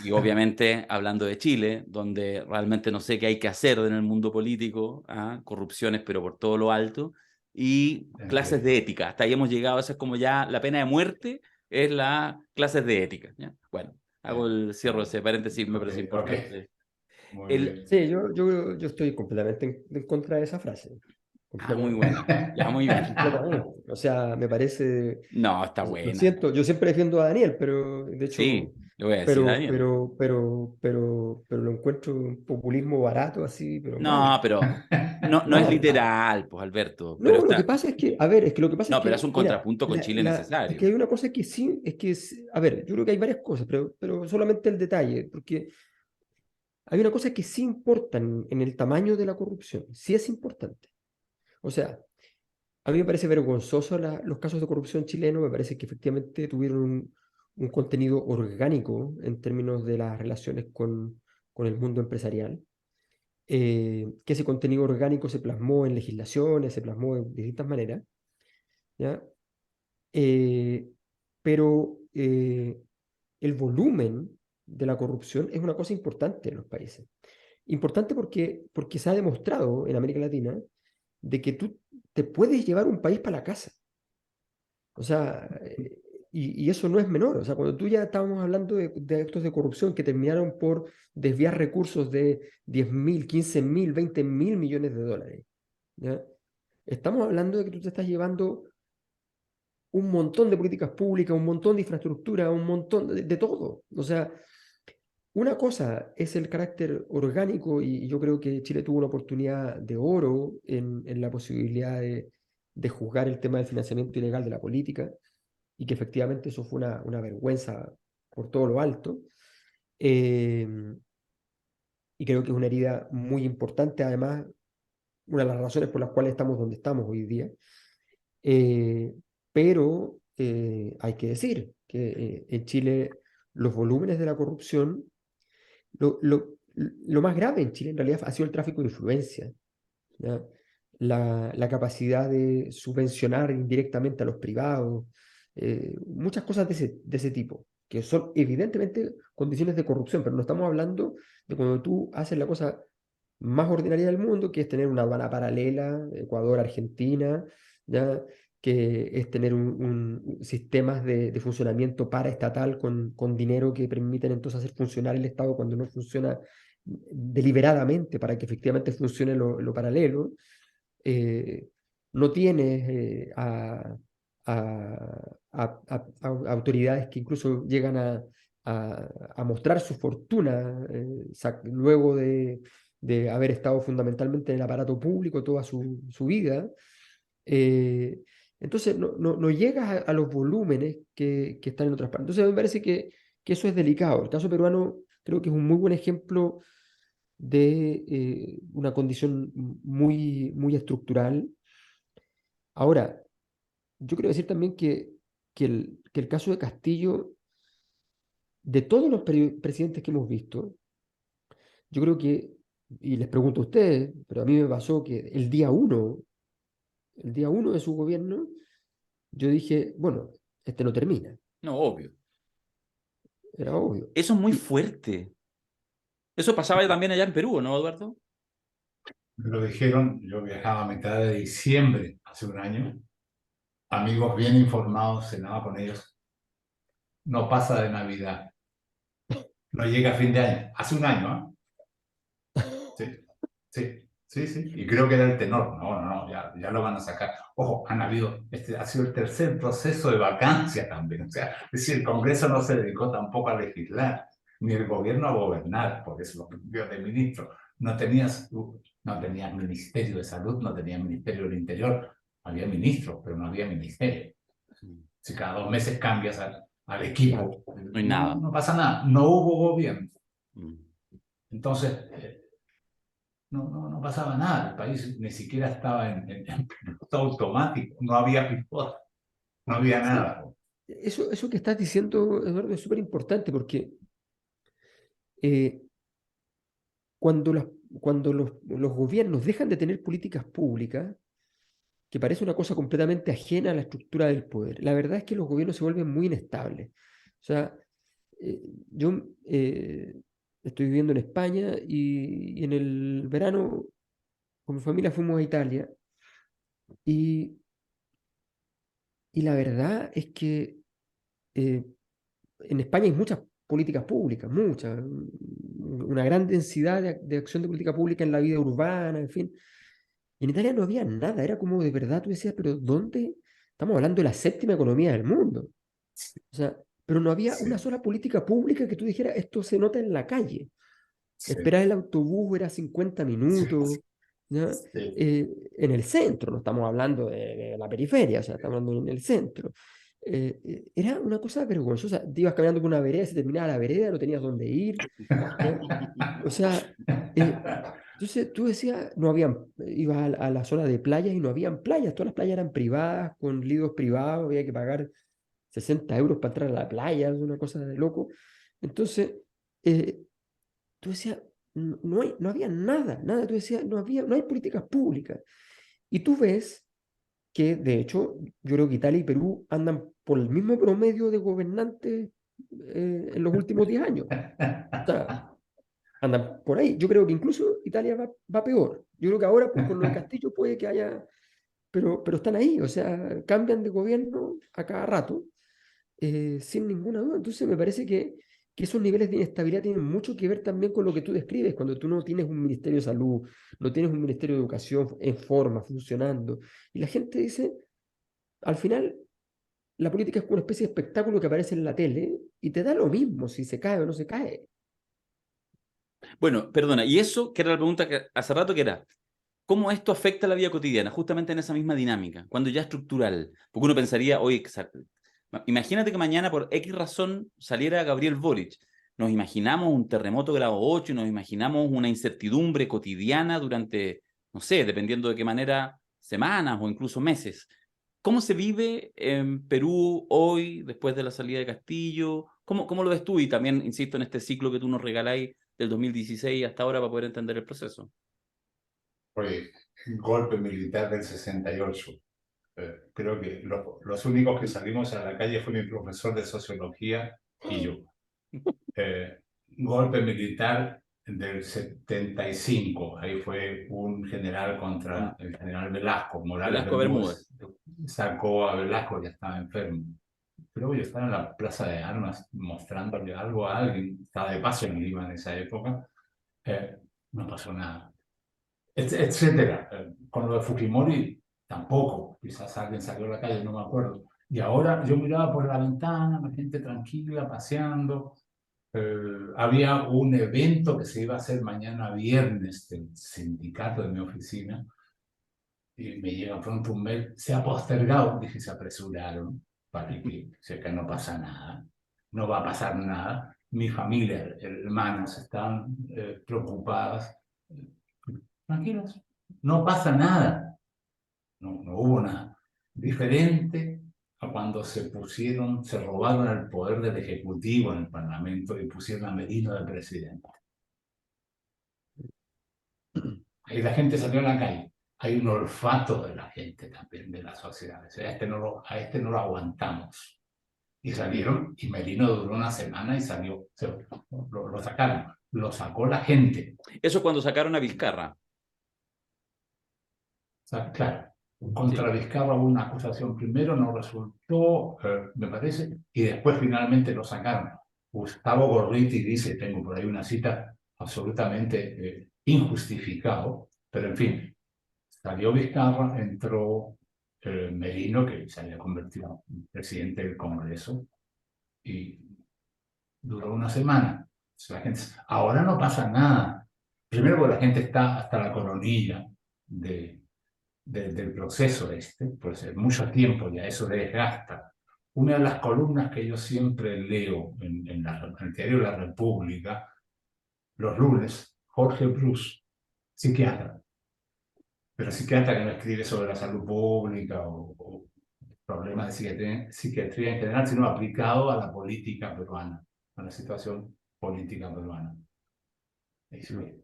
Y obviamente hablando de Chile, donde realmente no sé qué hay que hacer en el mundo político, corrupciones pero por todo lo alto, y clases de ética. Hasta ahí hemos llegado, esa es como ya la pena de muerte, es la clases de ética. ¿Ya? Bueno, hago el cierre de ese paréntesis, me parece importante. Muy El, bien. Sí, yo estoy completamente en contra de esa frase. muy Completamente. buena, ya muy bien. Completamente. O sea, me parece. No, está Lo buena. siento, yo siempre defiendo a Daniel, pero de Sí, hecho, le voy a decir a Daniel. pero lo encuentro un populismo barato así, pero mal. No, pero no es Mal, mal. literal, pues Alberto, pero No, lo que está. pasa es que, a ver, es que lo que pasa es No, pero que, es un mira, contrapunto con Chile es que necesario. hay una cosa que sí, a ver, yo creo que hay varias cosas, pero solamente el detalle, porque hay una cosa que sí importa en el tamaño de la corrupción, sí es importante. O sea, a mí me parece vergonzoso los casos de corrupción chilenos, me parece que efectivamente tuvieron un contenido orgánico en términos de las relaciones con el mundo empresarial, que ese contenido orgánico se plasmó en legislaciones, se plasmó de distintas maneras, ¿ya? Eh, pero el volumen de la corrupción es una cosa importante en los países. Importante porque se ha demostrado en América Latina de que tú te puedes llevar un país para la casa. O sea, y eso no es menor. O sea, cuando tú ya estábamos hablando de actos de corrupción que terminaron por desviar recursos de 10.000, 15.000, 20.000 millones de dólares, ¿ya? Estamos hablando de que tú te estás llevando un montón de políticas públicas, un montón de infraestructura, un montón de todo. O sea, una cosa es el carácter orgánico y yo creo que Chile tuvo una oportunidad de oro en la posibilidad de juzgar el tema del financiamiento ilegal de la política y que efectivamente eso fue una vergüenza por todo lo alto. Eh, y creo que es una herida muy importante, además, una de las razones por las cuales estamos donde estamos hoy día. Eh, pero hay que decir que en Chile los volúmenes de la corrupción, lo más grave en Chile en realidad ha sido el tráfico de influencia, ¿ya? La capacidad de subvencionar indirectamente a los privados, muchas cosas de ese tipo, que son evidentemente condiciones de corrupción, pero no estamos hablando de cuando tú haces la cosa más ordinaria del mundo, que es tener una aduana paralela, Ecuador-Argentina, ¿ya? Que es tener sistemas de funcionamiento paraestatal con dinero que permiten entonces hacer funcionar el Estado cuando no funciona deliberadamente para que efectivamente funcione lo paralelo. eh, no tienes autoridades que incluso llegan a mostrar su fortuna luego de haber estado fundamentalmente en el aparato público toda su vida. Eh, entonces no llegas a los volúmenes que están en otras partes. Entonces a mí me parece que eso es delicado. El caso peruano creo que es un muy buen ejemplo de una condición muy, muy estructural. Ahora, yo quiero decir también que el caso de Castillo, de todos los presidentes que hemos visto, yo creo que, y les pregunto a ustedes, pero a mí me pasó que el día uno de su gobierno, yo dije, bueno, este no termina, No, obvio. era obvio. Eso es muy Y, fuerte. Eso pasaba también allá en Perú, ¿no, Eduardo? Me lo dijeron, yo viajaba a mitad de diciembre, hace un año, amigos bien informados, cenaba con ellos, no pasa de Navidad, no llega a fin de año, hace un año, ¿ah? Sí, sí, y creo que era el tenor, no, ya lo van a sacar. Ojo, este ha sido el tercer proceso de vacancia también, o sea, es decir, el Congreso no se dedicó tampoco a legislar, ni el gobierno a gobernar, porque es lo que cambió de ministro. No tenías Ministerio de Salud, no tenías Ministerio del Interior, había ministro, pero no había ministerio. Si cada 2 meses cambias al claro, equipo, No hay no, nada. no pasa nada, no hubo gobierno. Mm. Entonces, no pasaba nada, el país ni siquiera estaba en piloto automático, no había piloto, no había sí, nada. eso que estás diciendo, Eduardo, es súper importante porque eh, cuando, las- cuando los gobiernos dejan de tener políticas públicas, que parece una cosa completamente ajena a la estructura del poder. La verdad es que los gobiernos se vuelven muy inestables. O sea, yo estoy viviendo en España y en el verano con mi familia fuimos a Italia y, y la verdad es que eh, en España hay muchas políticas públicas, muchas, una gran densidad de acción de política pública en la vida urbana, en fin. Y en Italia no había nada, era como de verdad, tú decías, pero ¿dónde? Estamos hablando de la séptima economía del mundo. O sea, pero no había una Sí, sola política pública que tú dijeras, esto se nota en la calle. sí, Esperar el autobús era 50 sí, minutos, ¿ya? sí, En el centro, no estamos hablando de la periferia, o sea, estamos hablando en el centro. Era una cosa vergonzosa. Te ibas caminando por una vereda, se terminaba la vereda, no tenías dónde ir, ¿ya? O sea, entonces tú decías, no habían, ibas a la zona de playas y no habían playas, todas las playas eran privadas, con lidos privados, había que pagar 60 euros para entrar a la playa, es una cosa de loco. Entonces, eh, tú decías, no hay, no había nada, nada, tú decías, no hay políticas públicas. Y tú ves que, de hecho, yo creo que Italia y Perú andan por el mismo promedio de gobernantes en los últimos 10 años. O sea, andan por ahí. Yo creo que incluso Italia va peor. Yo creo que ahora con lo de Castillo puede que haya, pero están ahí, o sea, cambian de gobierno a cada rato sin ninguna duda. Entonces me parece que esos niveles de inestabilidad tienen mucho que ver también con lo que tú describes, cuando tú no tienes un Ministerio de Salud, no tienes un Ministerio de Educación en forma, funcionando. Y la gente dice, al final, la política es como una especie de espectáculo que aparece en la tele y te da lo mismo si se cae o no se cae. Bueno, perdona, y eso, que era la pregunta que hace rato, que era, ¿cómo esto afecta la vida cotidiana? Justamente en esa misma dinámica, cuando ya es estructural. Porque uno pensaría, oye, imagínate que mañana por X razón saliera Gabriel Boric. Nos imaginamos un terremoto grado 8, nos imaginamos una incertidumbre cotidiana durante, no sé, dependiendo de qué manera, semanas o incluso meses. ¿Cómo se vive en Perú hoy, después de la salida de Castillo? ¿Cómo lo ves tú? Y también, insisto, en este ciclo que tú nos regaláis del 2016 hasta ahora para poder entender el proceso. fue el golpe militar del 68. Creo que los únicos que salimos a la calle fue mi profesor de sociología y yo. Eh, Golpe militar del 75. Ahí fue un general Mm. contra el general Velasco. Morales Velasco Bermúdez. Bermúdez sacó a Velasco, ya estaba enfermo. Creo que yo estaba en la Plaza de Armas mostrándole algo a alguien. Estaba de paso en Lima en esa época. Eh, no pasó nada, etcétera. Con lo de Fujimori tampoco, quizás alguien salió a la calle, no me acuerdo. Y ahora yo miraba por la ventana, la gente tranquila, paseando. Había un evento que se iba a hacer mañana viernes del sindicato de mi oficina y me llega pronto un mail, se ha postergado, dije, se apresuraron, para que, sé que no pasa nada, no va a pasar nada. Mi familia, hermanas, están preocupadas. Tranquilos, no pasa nada, no hubo nada. Diferente a cuando se robaron el poder del Ejecutivo en el Parlamento y pusieron a Merino de presidente. Ahí la gente salió a la calle. Hay un olfato de la gente también, de las sociedades. A este no lo aguantamos. Y salieron, y Merino duró una semana y salió. Lo sacaron. Lo sacó la gente. Eso cuando sacaron a Vizcarra. Sea, claro, Sí. contra Vizcarra hubo una acusación primero, no resultó, me parece, y después finalmente lo sacaron. Gustavo Gorriti dice, tengo por ahí una cita absolutamente injustificado, pero en fin, salió Vizcarra, entró Merino, que se había convertido en presidente del Congreso, y duró una semana. La gente, ahora no pasa nada. Primero porque la gente está hasta la coronilla del proceso este, pues mucho tiempo ya eso desgasta. Una de las columnas que yo siempre leo en el diario La República, los lunes, Jorge Bruce, psiquiatra, pero psiquiatra que no escribe sobre la salud pública o problemas de psiquiatría en general, sino aplicado a la política peruana, a la situación política peruana. Mm.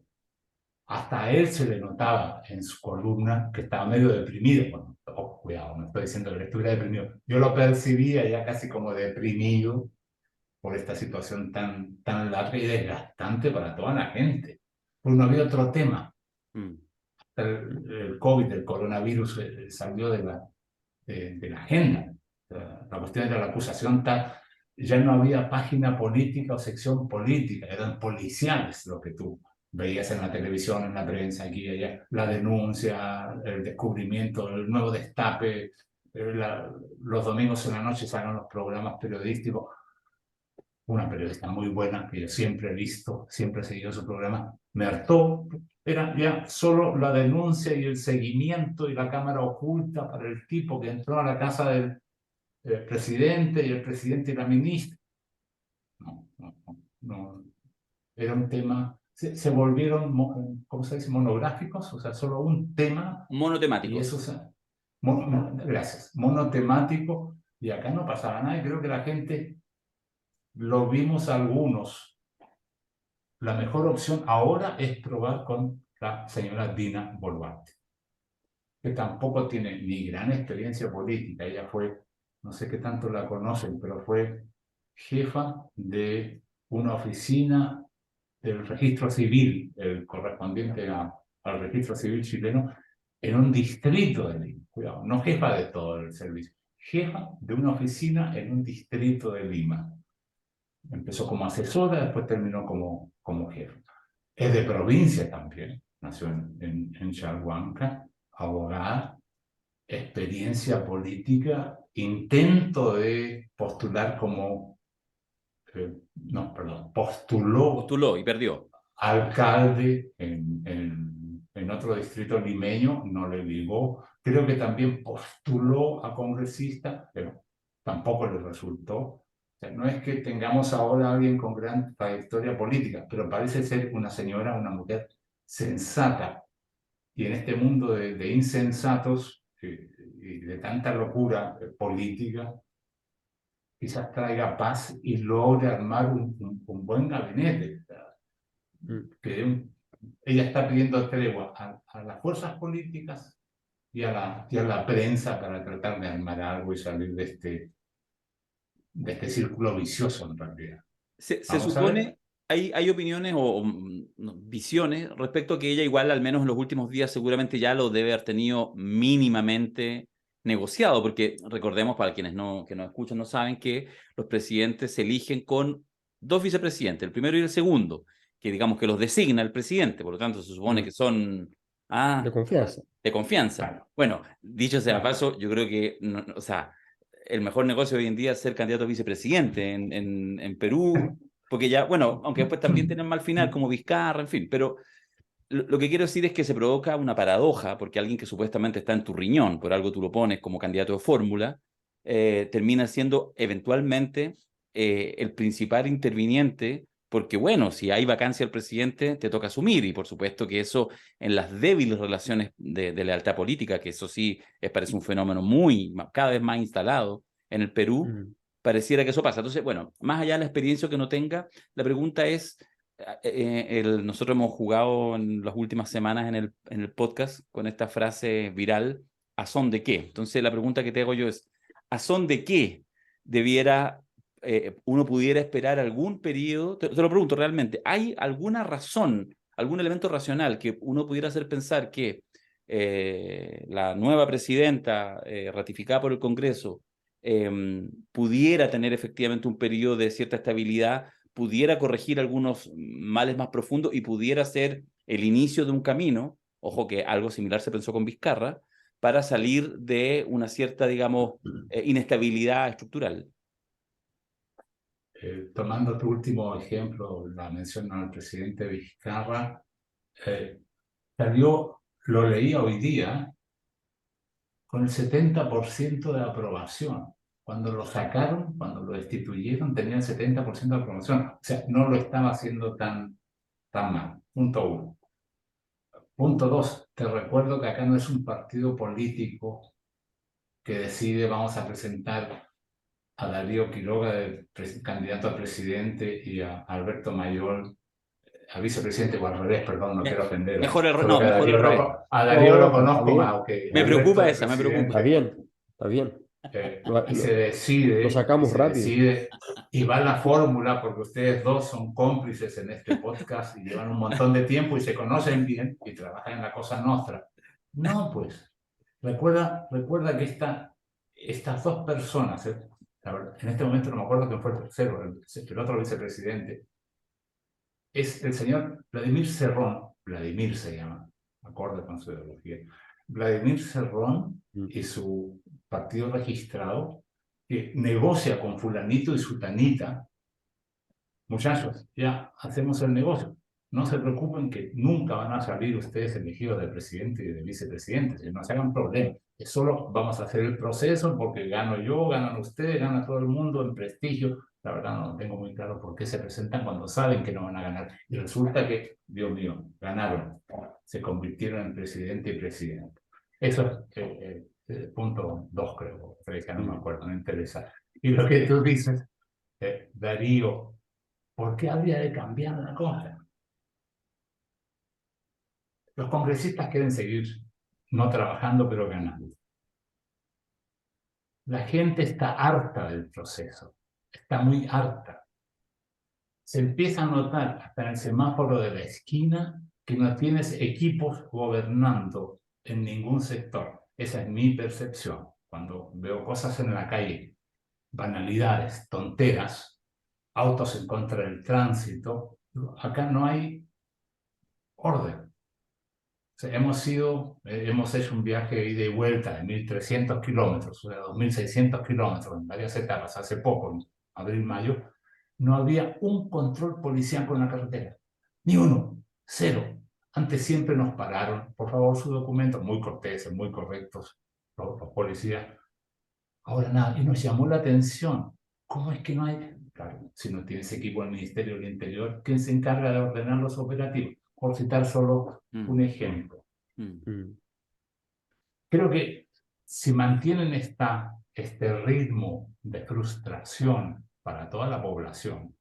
Hasta a él se le notaba en su columna que estaba medio deprimido. Bueno, cuidado, no estoy diciendo que él estuviera deprimido. Yo lo percibía ya casi como deprimido por esta situación tan larga y desgastante para toda la gente. Pues no había otro tema. Mm. El COVID, el coronavirus, salió de la agenda. La cuestión de la acusación tal, ya no había página política o sección política, eran policiales lo que tú veías en la televisión, en la prensa, aquí y allá, la denuncia, el descubrimiento, el nuevo destape, los domingos en la noche salen los programas periodísticos. Una periodista muy buena que yo siempre he visto, siempre he seguido su programa, me hartó. Era ya solo la denuncia y el seguimiento y la cámara oculta para el tipo que entró a la casa del presidente y el presidente y la ministra. No, no, no, no. Era un tema, se volvieron, ¿cómo se dice? Monográficos, o sea, solo un tema y Monotemáticos. eso gracias, monotemático y acá no pasaba nada y creo que la gente lo vimos algunos. La mejor opción ahora es probar con la señora Dina Boluarte, que tampoco tiene ni gran experiencia política. Ella fue, no sé qué tanto la conocen, pero fue jefa de una oficina del registro civil, el correspondiente al registro civil chileno, en un distrito de Lima. Cuidado, no jefa de todo el servicio, jefa de una oficina en un distrito de Lima. Empezó como asesora, después terminó como jefa. Es de provincia también, nació en Chalhuanca, abogada, experiencia política, intento de postular como, no, perdón, postuló Postuló y perdió. alcalde en otro distrito limeño, no le ligó. Creo que también postuló a congresista, pero tampoco le resultó. O sea, no es que tengamos ahora a alguien con gran trayectoria política, pero parece ser una señora, una mujer sensata. Y en este mundo de insensatos y de tanta locura política, quizás traiga paz y logre armar un buen gabinete. Que ella está pidiendo tregua a las fuerzas políticas y a la prensa para tratar de armar algo y salir de este círculo vicioso en realidad. Se Vamos a ver. supone, hay opiniones no, visiones respecto a que ella igual, al menos en los últimos días, seguramente ya lo debe haber tenido mínimamente negociado, porque recordemos, para quienes que nos escuchan no saben, que los presidentes se eligen con dos vicepresidentes, el primero y el segundo, que digamos que los designa el presidente, por lo tanto se supone que son De confianza. de confianza. Claro, Bueno, dicho sea claro. paso, yo creo que, o sea, el mejor negocio hoy en día es ser candidato a vicepresidente en Perú, porque ya, bueno, aunque después también tienen mal final, como Vizcarra, en fin, pero lo que quiero decir es que se provoca una paradoja, porque alguien que supuestamente está en tu riñón, por algo tú lo pones como candidato de fórmula, termina siendo eventualmente el principal interviniente, porque bueno, si hay vacancia al presidente, te toca asumir, y por supuesto que eso en las débiles relaciones de lealtad política, que eso sí parece un fenómeno cada vez más instalado en el Perú, Mm. pareciera que eso pasa. Entonces, bueno, más allá de la experiencia que uno tenga, la pregunta es nosotros hemos jugado en las últimas semanas en el podcast con esta frase viral, ¿a son de qué? Entonces la pregunta que te hago yo es, ¿a son de qué debiera, uno pudiera esperar algún periodo? Te lo pregunto realmente, ¿hay alguna razón, algún elemento racional que uno pudiera hacer pensar que la nueva presidenta ratificada por el Congreso pudiera tener efectivamente un periodo de cierta estabilidad, pudiera corregir algunos males más profundos y pudiera ser el inicio de un camino, ojo que algo similar se pensó con Vizcarra, para salir de una cierta, digamos, inestabilidad estructural? Tomando tu último ejemplo, la mención al presidente Vizcarra, salió, lo leí hoy día, con el 70% de aprobación. Cuando lo sacaron, cuando lo destituyeron, tenía el 70% de aprobación. O sea, no lo estaba haciendo tan mal. Punto uno. Punto dos, te recuerdo que acá no es un partido político que decide vamos a presentar a Darío Quiroga de candidato a presidente y a Alberto Mayol a vicepresidente, o al revés, perdón, no quiero ofender. Mejor el, Solo no, que a mejor el Darío, revés. a Darío No, lo está conozco bien. más que Me al preocupa resto de esa, me Está preocupa. presidentes. bien. Y Lo se decide, sacamos rápido. y va la fórmula, porque ustedes dos son cómplices en este podcast y llevan un montón de tiempo y se conocen bien y trabajan en la cosa nuestra. No, pues, recuerda que estas dos personas, la verdad, en este momento no me acuerdo quién fue el tercero, el otro vicepresidente, es el señor Vladimir Cerrón, Vladimir se llama, acorde con su ideología, Vladimir Cerrón y su partido registrado, que negocia con fulanito y sutanita. Muchachos, ya hacemos el negocio. No se preocupen que nunca van a salir ustedes elegidos de presidente y de vicepresidente, si no se hagan problemas. Es solo vamos a hacer el proceso porque gano yo, ganan ustedes, gana todo el mundo en prestigio. La verdad no tengo muy claro por qué se presentan cuando saben que no van a ganar. Y resulta que, Dios mío, ganaron. Se convirtieron en presidente y presidente. Eso es punto 2, creo. 3, ya no me acuerdo, no me interesa. Y lo que tú dices, Darío, ¿por qué habría de cambiar la cosa? Los congresistas quieren seguir no trabajando, pero ganando. La gente está harta del proceso, está muy harta. Se empieza a notar hasta en el semáforo de la esquina que no tienes equipos gobernando en ningún sector. Esa es mi percepción. Cuando veo cosas en la calle, banalidades, tonteras, autos en contra del tránsito, acá no hay orden. O sea, hemos hecho un viaje de ida y vuelta de 1.300 kilómetros, o sea, 2.600 kilómetros en varias etapas, hace poco, en abril, mayo, no había un control policial en la carretera. Ni uno, cero. Antes siempre nos pararon, por favor, sus documentos, muy corteses, muy correctos, los policías. Ahora nada, y nos llamó la atención. ¿Cómo es que no hay? Claro, si no tienes equipo en el Ministerio del Interior, ¿quién se encarga de ordenar los operativos? Por citar solo un ejemplo. Creo que si mantienen este ritmo de frustración para toda la población,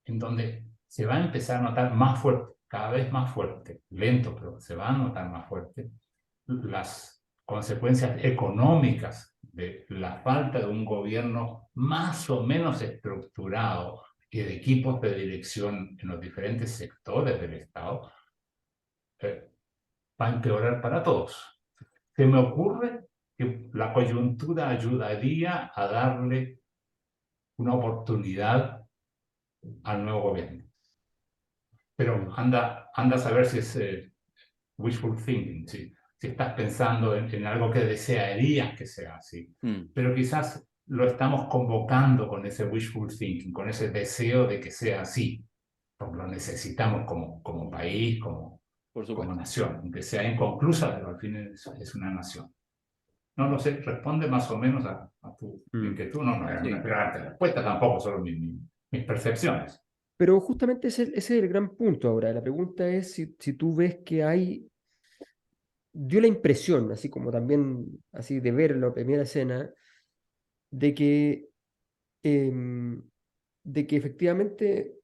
en donde se va a empezar a notar más fuerte, cada vez más fuerte, lento, pero se va a notar más fuerte, las consecuencias económicas de la falta de un gobierno más o menos estructurado y de equipos de dirección en los diferentes sectores del Estado, va a empeorar para todos. Se me ocurre que la coyuntura ayudaría a darle una oportunidad al nuevo gobierno. Pero anda a saber si es wishful thinking, si estás pensando en algo que desearías que sea así. Pero quizás lo estamos convocando con ese wishful thinking, con ese deseo de que sea así, porque lo necesitamos como país, como nación, aunque sea inconclusa, pero al fin es una nación. No lo sé, responde más o menos a tu inquietud. No es una gran respuesta tampoco, solo mis percepciones. Pero justamente ese es el gran punto ahora. La pregunta es si tú ves que dio la impresión, así como también así de ver la primera escena, de que, efectivamente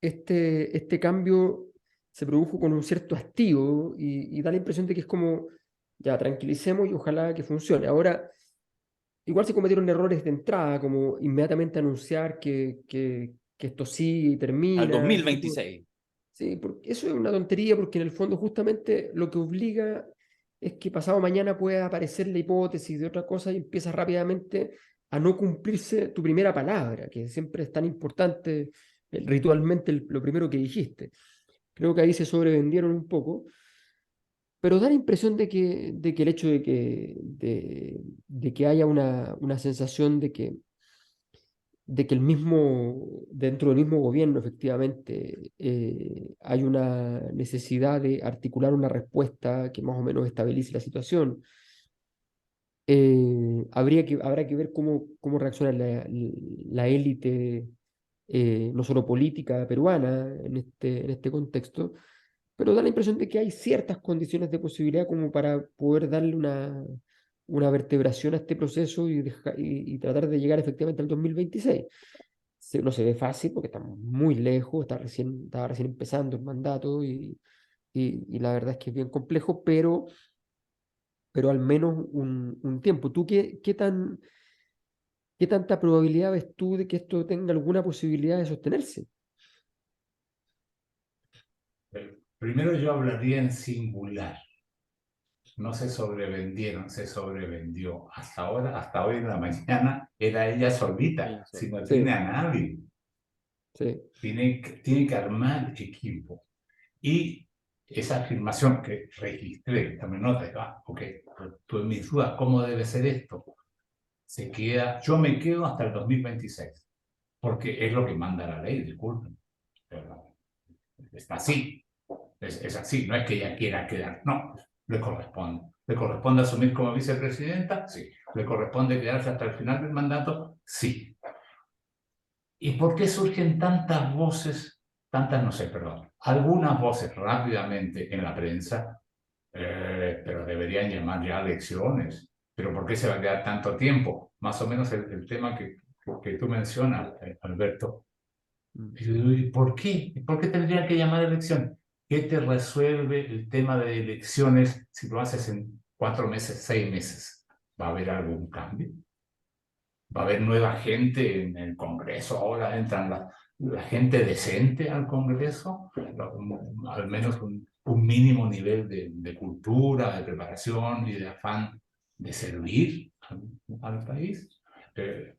este cambio se produjo con un cierto hastío y da la impresión de que es como, ya, tranquilicemos y ojalá que funcione. Ahora, igual se cometieron errores de entrada, como inmediatamente anunciar que esto sí Al termina. 2026. Sí, porque eso es una tontería porque en el fondo justamente lo que obliga es que pasado mañana pueda aparecer la hipótesis de otra cosa y empieza rápidamente a no cumplirse tu primera palabra, que siempre es tan importante ritualmente lo primero que dijiste. Creo que ahí se sobrevendieron un poco, pero da la impresión de que el hecho de que haya una sensación de que dentro del mismo gobierno, efectivamente, hay una necesidad de articular una respuesta que más o menos estabilice la situación. Habrá que ver cómo reacciona la élite, no solo política peruana en este contexto, pero da la impresión de que hay ciertas condiciones de posibilidad como para poder darle una vertebración a este proceso y tratar de llegar efectivamente al 2026. no se ve fácil porque estamos muy lejos, estaba recién empezando el mandato y la verdad es que es bien complejo, pero al menos un tiempo. ¿Tú qué tanta probabilidad ves tú de que esto tenga alguna posibilidad de sostenerse? Primero yo hablaría en singular. No se sobrevendieron, se sobrevendió. Hasta ahora, hasta hoy en la mañana, era ella solita, si no tiene Sí, a nadie. sí. Tiene que armar equipo. Y esa afirmación que registré, también nota, ok, tuve mis dudas, ¿cómo debe ser esto? Yo me quedo hasta el 2026, porque es lo que manda la ley, disculpen. Pero está así, es así, no es que ella quiera quedar, no, le corresponde. ¿Le corresponde asumir como vicepresidenta? Sí. ¿Le corresponde quedarse hasta el final del mandato? Sí. ¿Y por qué surgen tantas voces, tantas no sé, perdón, algunas voces rápidamente en la prensa, pero deberían llamar ya a elecciones? ¿Pero por qué se va a quedar tanto tiempo? Más o menos el tema que tú mencionas, Alberto. ¿Y por qué? ¿Por qué tendrían que llamar a elecciones? ¿Qué te resuelve el tema de elecciones si lo haces en 4 meses, 6 meses? ¿Va a haber algún cambio? ¿Va a haber nueva gente en el Congreso? Ahora entran la gente decente al Congreso, al menos un mínimo nivel de cultura, de preparación y de afán de servir al país. Eh,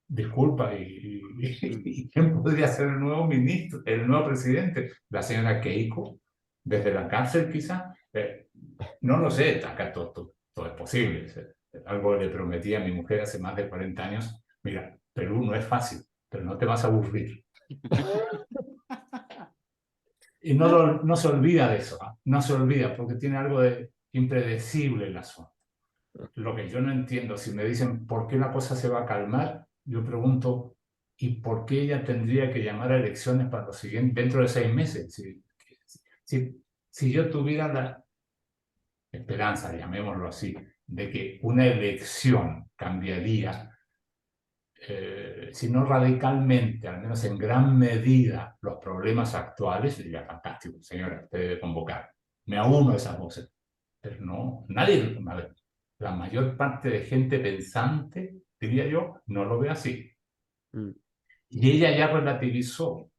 Disculpa, ¿y quién podría ser el nuevo ministro, el nuevo presidente? ¿La señora Keiko? ¿Desde la cárcel quizá? No lo sé, acá todo es posible. Algo le prometí a mi mujer hace más de 40 años. Mira, Perú no es fácil, pero no te vas a aburrir. Y no se olvida de eso, ¿ah? No se olvida, porque tiene algo de impredecible el asunto. Lo que yo no entiendo, si me dicen por qué la cosa se va a calmar, yo pregunto, ¿y por qué ella tendría que llamar a elecciones para los siguientes, dentro de 6 meses? Si yo tuviera la esperanza, llamémoslo así, de que una elección cambiaría, si no radicalmente, al menos en gran medida, los problemas actuales, diría, fantástico, señora, usted debe convocar. Me auno a esas voces. Pero no, nadie, a ver, la mayor parte de gente pensante, diría yo, no lo ve así. Mm. Y ella ya relativizó.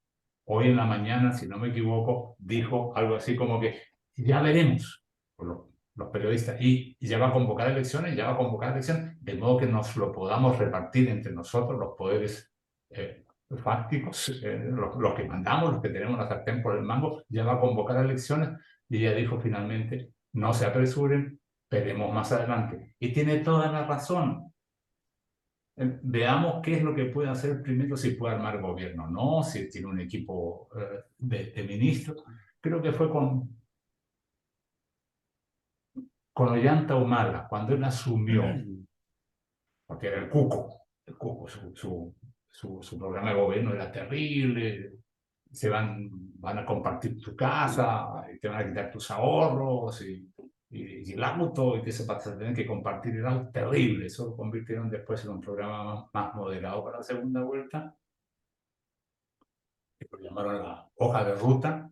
Hoy en la mañana, si no me equivoco, dijo algo así como que ya veremos, por los periodistas, y ya va a convocar elecciones, ya va a convocar elecciones, de modo que nos lo podamos repartir entre nosotros, los poderes fácticos, los que mandamos, los que tenemos la sartén por el mango, ya va a convocar elecciones, y ella dijo finalmente, no se apresuren, veremos más adelante. Y tiene toda la razón. Veamos qué es lo que puede hacer primero, si puede armar gobierno, no, si tiene un equipo de ministros. Creo que fue con Ollanta Humala, cuando él asumió, porque era el Cuco su programa de gobierno era terrible, van a compartir tu casa, y te van a quitar tus ahorros, y el auto, y que se va a tener que compartir el auto, terrible. Eso lo convirtieron después en un programa más moderado para la segunda vuelta, que lo llamaron la hoja de ruta,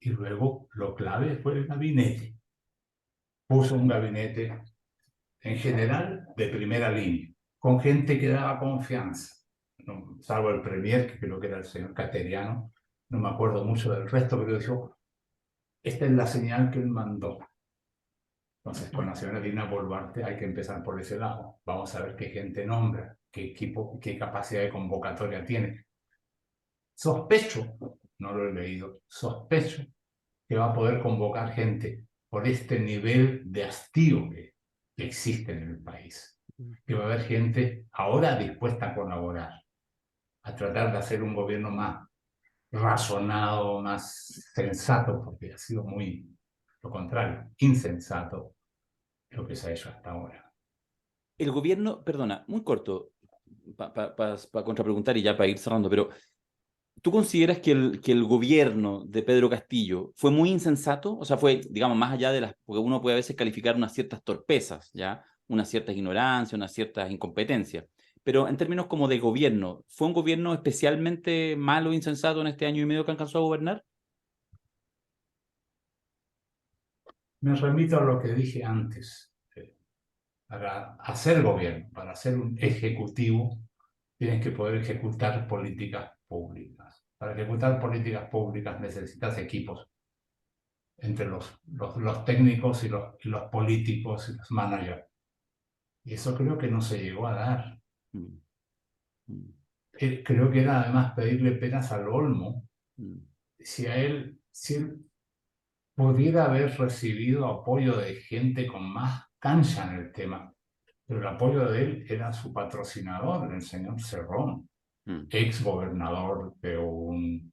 y luego lo clave fue el gabinete. Puso un gabinete, en general, de primera línea, con gente que daba confianza, no, salvo el premier, que creo que era el señor Cateriano, no me acuerdo mucho del resto, pero dijo, esta es la señal que él mandó. Entonces, con la señora Dina Boluarte hay que empezar por ese lado. Vamos a ver qué gente nombra, qué equipo, qué capacidad de convocatoria tiene. Sospecho, no lo he leído, sospecho que va a poder convocar gente por este nivel de hastío que existe en el país. Que va a haber gente ahora dispuesta a colaborar, a tratar de hacer un gobierno más razonado, más sensato, porque ha sido muy lo contrario, insensato lo que se ha hecho hasta ahora. El gobierno, perdona, muy corto, para contrapreguntar y ya para ir cerrando, pero ¿tú consideras que el gobierno de Pedro Castillo fue muy insensato? O sea, fue, digamos, más allá de las, porque uno puede a veces calificar unas ciertas torpezas, ¿ya? Unas ciertas ignorancias, unas ciertas incompetencias. pero en términos como de gobierno, ¿fue un gobierno especialmente malo e insensato en este año y medio que alcanzó a gobernar? Me remito a lo que dije antes. Para hacer gobierno, para ser un ejecutivo, tienes que poder ejecutar políticas públicas. Para ejecutar políticas públicas necesitas equipos entre los técnicos y los políticos y los managers. Y eso creo que no se llegó a dar. Mm, mm, Creo que era además pedirle peras al olmo mm. si él pudiera haber recibido apoyo de gente con más cancha en el tema. Pero el apoyo de él era su patrocinador, el señor Cerrón, Mm. ex gobernador de un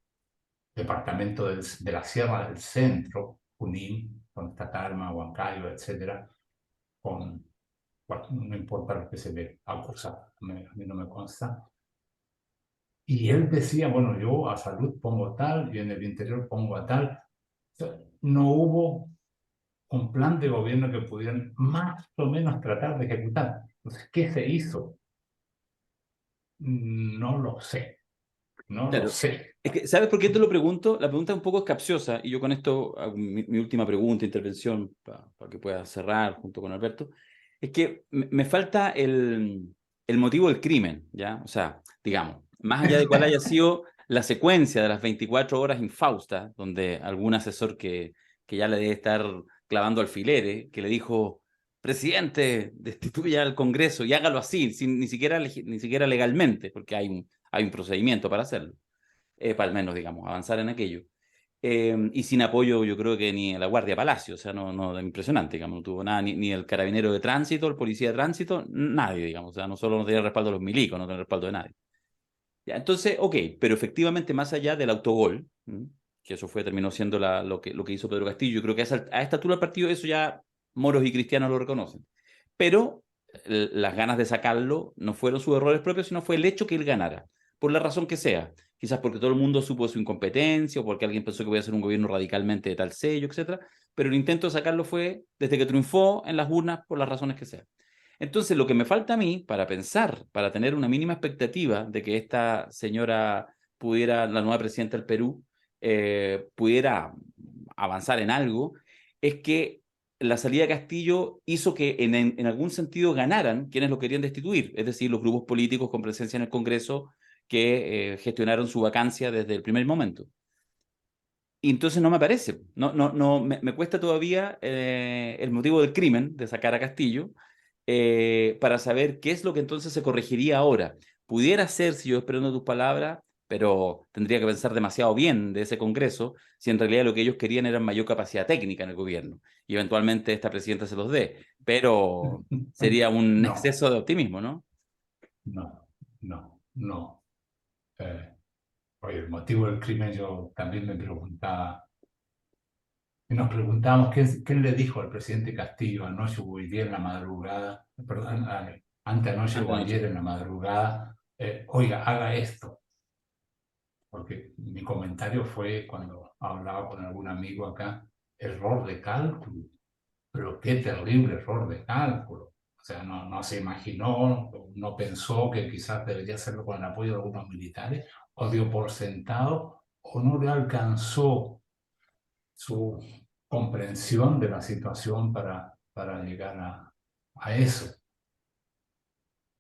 departamento de la Sierra del Centro, Junín, con Tatarma, Huancayo, etcétera, con, bueno, no importa lo que se le acusa, a mí no me consta. Y él decía, bueno, yo a salud pongo tal y en el interior pongo a tal. O sea, no hubo un plan de gobierno que pudieran más o menos tratar de ejecutar. Entonces, ¿qué se hizo? No lo sé, no lo Claro. sé. Es que, ¿sabes por qué te lo pregunto? La pregunta es un poco es capciosa y yo con esto hago mi última pregunta, intervención, para que pueda cerrar junto con Alberto. Es que me falta el motivo del crimen, ¿ya? O sea, digamos, más allá de cuál haya sido la secuencia de las 24 horas infaustas, donde algún asesor que ya le debe estar clavando alfileres, que le dijo, presidente, destituya al Congreso y hágalo así, sin, ni siquiera legalmente, porque hay un procedimiento para hacerlo, para al menos, digamos, avanzar en aquello. Y sin apoyo, yo creo que ni la Guardia Palacio, o sea, no, impresionante, digamos, no tuvo nada, ni el carabinero de tránsito, el policía de tránsito, nadie, digamos, o sea, no solo no tenía el respaldo de los milicos, no tenía el respaldo de nadie. Ya, entonces, ok, pero efectivamente, más allá del autogol, que eso terminó siendo lo que hizo Pedro Castillo, yo creo que a esta altura del partido eso ya moros y cristianos lo reconocen. Pero las ganas de sacarlo no fueron sus errores propios, sino fue el hecho que él ganara, por la razón que sea. Quizás porque todo el mundo supo su incompetencia o porque alguien pensó que podía ser un gobierno radicalmente de tal sello, etcétera. Pero el intento de sacarlo fue desde que triunfó en las urnas por las razones que sean. Entonces, lo que me falta a mí para pensar, para tener una mínima expectativa de que esta señora pudiera, la nueva presidenta del Perú, pudiera avanzar en algo, es que la salida de Castillo hizo que en algún sentido ganaran quienes lo querían destituir, es decir, los grupos políticos con presencia en el Congreso que gestionaron su vacancia desde el primer momento. Y entonces no me parece, me cuesta todavía el motivo del crimen de sacar a Castillo para saber qué es lo que entonces se corregiría ahora. Pudiera ser, si yo esperando tus palabras, pero tendría que pensar demasiado bien de ese Congreso, si en realidad lo que ellos querían era mayor capacidad técnica en el gobierno, y eventualmente esta presidenta se los dé, pero sería un No, exceso de optimismo, ¿no? no. Oye, el motivo del crimen yo también me preguntaba, y nos preguntábamos qué le dijo al presidente Castillo anoche o hoy día en la madrugada, perdón, antenoche Ante o ayer noche. en la madrugada, oiga, haga esto. Porque mi comentario fue cuando hablaba con algún amigo acá, error de cálculo, pero qué terrible error de cálculo. O sea, no se imaginó, no pensó que quizás debería hacerlo con el apoyo de algunos militares, o dio por sentado, o no le alcanzó su comprensión de la situación para llegar a eso.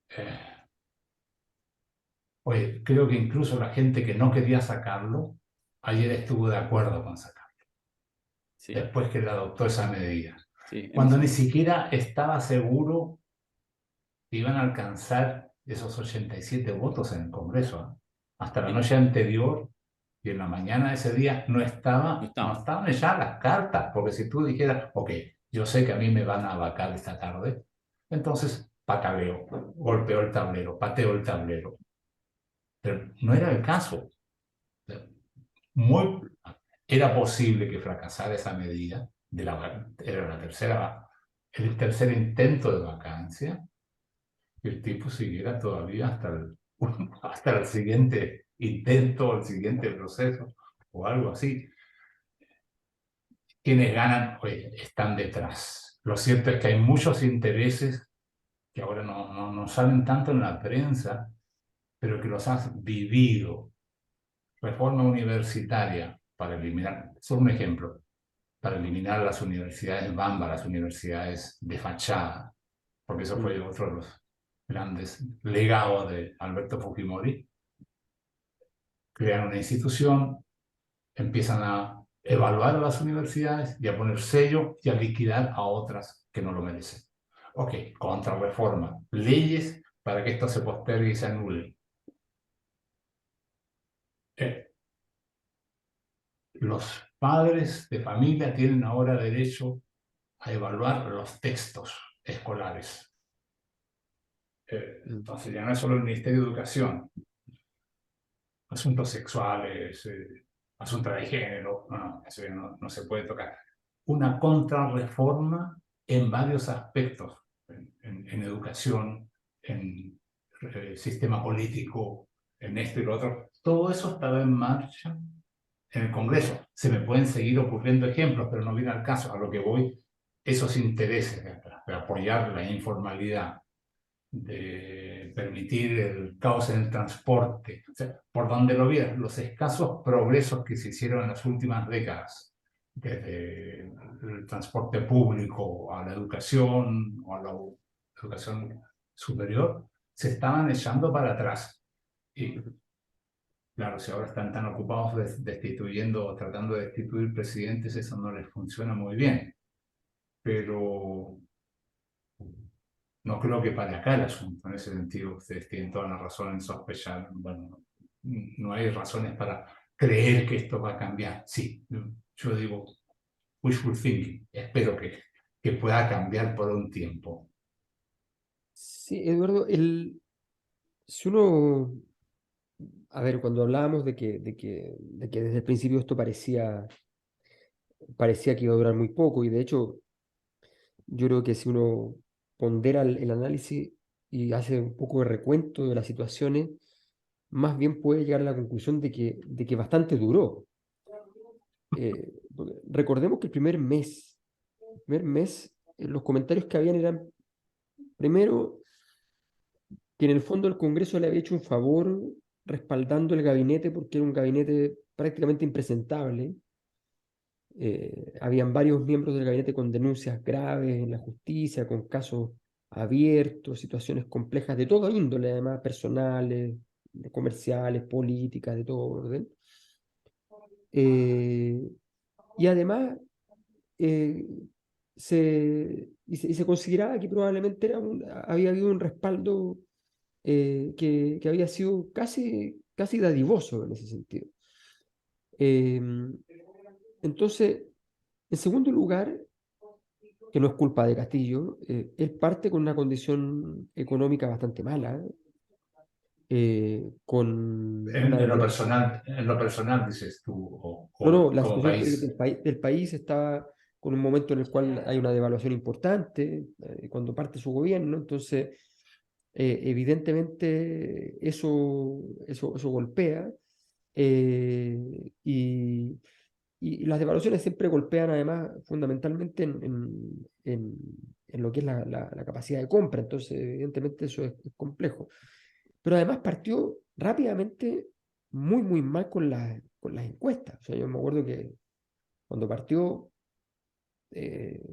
Eh, Oye, creo que incluso la gente que no quería sacarlo, ayer estuvo de acuerdo con sacarlo, Sí, después que le adoptó esa medida. sí, en Cuando eso. ni siquiera estaba seguro que iban a alcanzar esos 87 votos en el Congreso, ¿eh? Hasta la Sí, noche anterior y en la mañana de ese día no no estaban. estaban ya las cartas, porque si tú dijeras, ok, yo sé que a mí me van a vacar esta tarde, entonces pataleo, golpeo el tablero, pateo el tablero. Pero no era el caso. Muy, era posible que fracasara esa medida, era el tercer intento de vacancia, que el tipo siguiera todavía hasta el siguiente intento, el siguiente proceso, o algo así. Quienes ganan, oye, están detrás. Lo cierto es que hay muchos intereses que ahora no salen tanto en la prensa, pero que los has vivido. Reforma universitaria para eliminar, solo un ejemplo, para eliminar las universidades Bamba, las universidades de fachada, porque eso fue otro de los grandes legados de Alberto Fujimori. Crean una institución, empiezan a evaluar a las universidades y a poner sello y a liquidar a otras que no lo merecen. Ok, contrarreforma, leyes para que esto se postergue y se anule. Los padres de familia tienen ahora derecho a evaluar los textos escolares. Entonces ya no es solo el Ministerio de Educación, asuntos sexuales, asuntos de género, eso ya no se puede tocar. Una contrarreforma en varios aspectos, en educación, en sistema político, en esto y lo otro. Todo eso estaba en marcha en el Congreso. Se me pueden seguir ocurriendo ejemplos, pero no viene al caso. A lo que voy, esos intereses de apoyar la informalidad, de permitir el caos en el transporte, o sea, por donde lo vieran, los escasos progresos que se hicieron en las últimas décadas, desde el transporte público a la educación o a la educación superior, se estaban echando para atrás. Y claro, si ahora están tan ocupados destituyendo o tratando de destituir presidentes, eso no les funciona muy bien. Pero no creo que para acá el asunto. En ese sentido, ustedes tienen toda la razón en sospechar. Bueno, no hay razones para creer que esto va a cambiar. Sí, yo digo wishful thinking. Espero que pueda cambiar por un tiempo. Sí, Eduardo, si uno, a ver, cuando hablábamos de que desde el principio esto parecía que iba a durar muy poco, y de hecho yo creo que si uno pondera el análisis y hace un poco de recuento de las situaciones, más bien puede llegar a la conclusión de que bastante duró. Recordemos que el primer mes, los comentarios que habían eran, primero, que en el fondo el Congreso le había hecho un favor respaldando el gabinete porque era un gabinete prácticamente impresentable. Habían varios miembros del gabinete con denuncias graves en la justicia, con casos abiertos, situaciones complejas de toda índole, además personales, comerciales, políticas, de todo orden. Eh, y además eh, se consideraba que probablemente había habido un respaldo que había sido casi dadivoso en ese sentido. Em, entonces, en segundo lugar, que no es culpa de Castillo, él parte con una condición económica bastante mala, con una En lo personal dices tú, No, no, o la como situación país. del país está con un momento en el cual hay una devaluación importante, cuando parte su gobierno, entonces evidentemente eso golpea, y las devaluaciones siempre golpean además fundamentalmente en lo que es la capacidad de compra, entonces evidentemente eso es complejo. Pero además partió rápidamente muy, muy mal con las encuestas. O sea, yo me acuerdo que cuando partió, eh,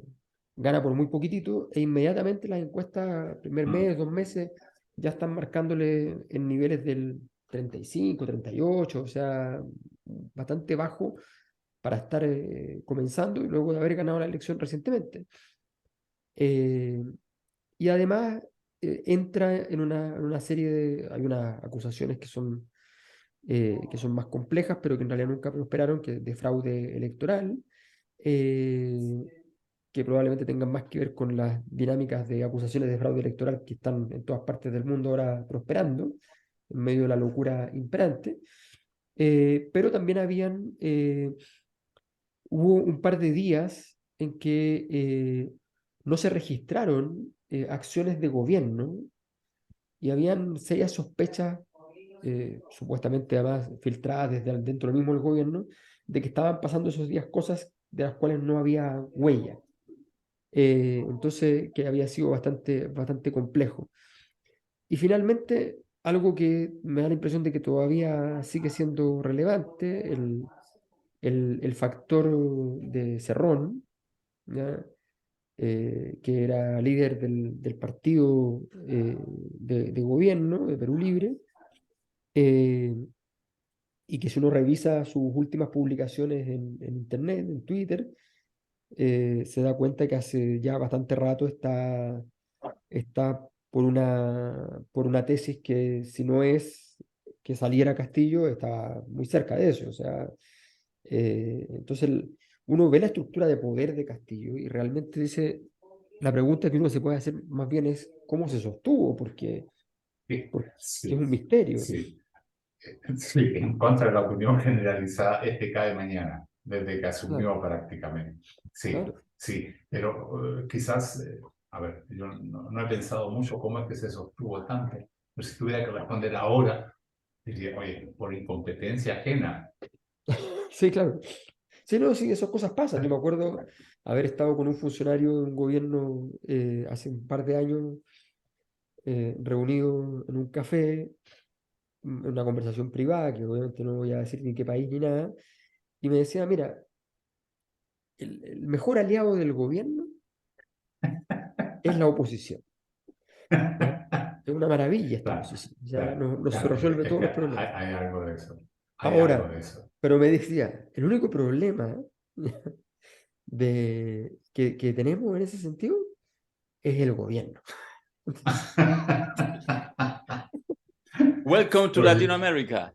gana por muy poquitito e inmediatamente las encuestas, primer mes, 2 meses, ya están marcándole en niveles del 35, 38, o sea, bastante bajo para estar comenzando y luego de haber ganado la elección recientemente. Eh, y además entra en una serie hay unas acusaciones que son más complejas, pero que en realidad nunca prosperaron, que de fraude electoral, eh, que probablemente tengan más que ver con las dinámicas de acusaciones de fraude electoral que están en todas partes del mundo ahora prosperando, en medio de la locura imperante. Pero también hubo un par de días en que no se registraron acciones de gobierno y habían serias sospechas, supuestamente además filtradas desde dentro del mismo del gobierno, de que estaban pasando esos días cosas de las cuales no había huella. Entonces, que había sido bastante complejo. Y finalmente, algo que me da la impresión de que todavía sigue siendo relevante, el factor de Cerrón, ¿ya? Que era líder del partido de gobierno de Perú Libre, eh, y que si uno revisa sus últimas publicaciones en Internet, en Twitter, se da cuenta que hace ya bastante rato está por una tesis que si no es que saliera Castillo, está muy cerca de eso. O sea, entonces uno ve la estructura de poder de Castillo y realmente dice, la pregunta que uno se puede hacer más bien es cómo se sostuvo, Sí, porque es sí, un misterio. sí. Sí, en contra de la opinión generalizada, este cae mañana, desde que Claro, asumió prácticamente. Sí, claro. sí, pero quizás, a ver, yo no he pensado mucho cómo es que se sostuvo tanto, pero si tuviera que responder ahora, diría, oye, por incompetencia ajena. Sí, claro. Sí, no, sí, esas cosas pasan. Yo me acuerdo haber estado con un funcionario de un gobierno hace un par de años reunido en un café, en una conversación privada, que obviamente no voy a decir ni qué país ni nada, y me decía, mira, el mejor aliado del gobierno es la oposición. ¿Ya? Es una maravilla esta Claro, oposición. Ya claro, nos se claro, resuelve es todos que los problemas. hay algo de eso, hay algo Ahora, de eso. pero me decía, el único problema que tenemos en ese sentido es el gobierno. Welcome to Latin Oye, America.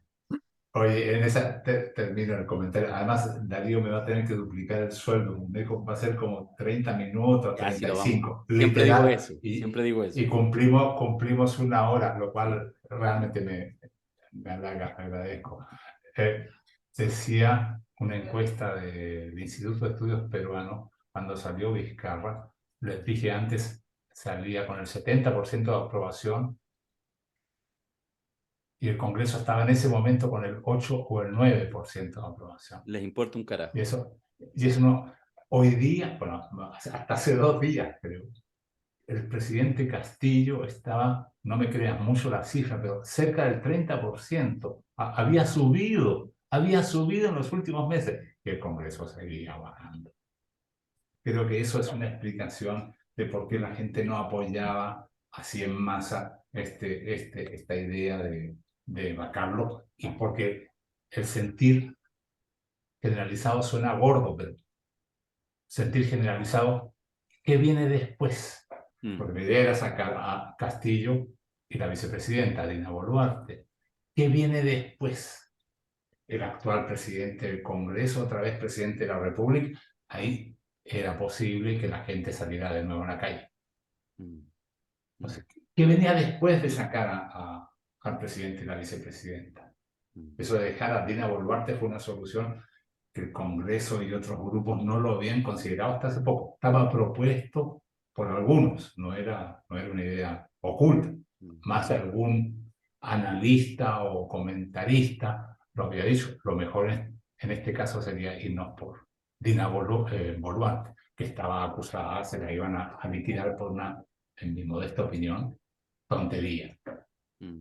Oye, en esa termino el comentario. Además, Darío me va a tener que duplicar el sueldo. Me dijo, va a ser como 30 minutos, Ya, sí treinta lo y vamos. cinco Siempre digo literal. eso, siempre digo eso. Y cumplimos una hora, lo Sí, cual realmente me halaga, me agradezco. Eh, Decía una encuesta del Instituto de Estudios Peruanos, cuando salió Vizcarra, les dije antes, salía con el 70% de aprobación y el Congreso estaba en ese momento con el 8 o el 9% de aprobación. les importa un Y carajo. eso no, hoy día, bueno, hasta hace 2 días creo, el presidente Castillo estaba, no me creas mucho la cifra, pero cerca del 30%. Había subido en los últimos meses y el Congreso seguía bajando. Creo que eso es una explicación de por qué la gente no apoyaba así en masa esta idea de vacarlo y porque el sentir generalizado suena gordo, pero sentir generalizado, ¿qué viene después? Mm, Porque la idea era sacar a Castillo y la vicepresidenta Dina Boluarte. ¿Qué viene después? El actual presidente del Congreso, otra vez presidente de la República, ahí era posible que la gente saliera de nuevo a la calle. mm, mm, Entonces, ¿qué venía después de sacar al presidente y la vicepresidenta? mm. Eso de dejar a Dina Boluarte fue una solución que el Congreso y otros grupos no lo habían considerado hasta hace poco. Estaba propuesto por algunos, no era una idea oculta. Mm. Más de algún analista o comentarista lo había dicho. Lo mejor en este caso sería irnos por Dina Boluarte, que estaba acusada, se la iban a liquidar por una, en mi modesta opinión, tontería. Mm.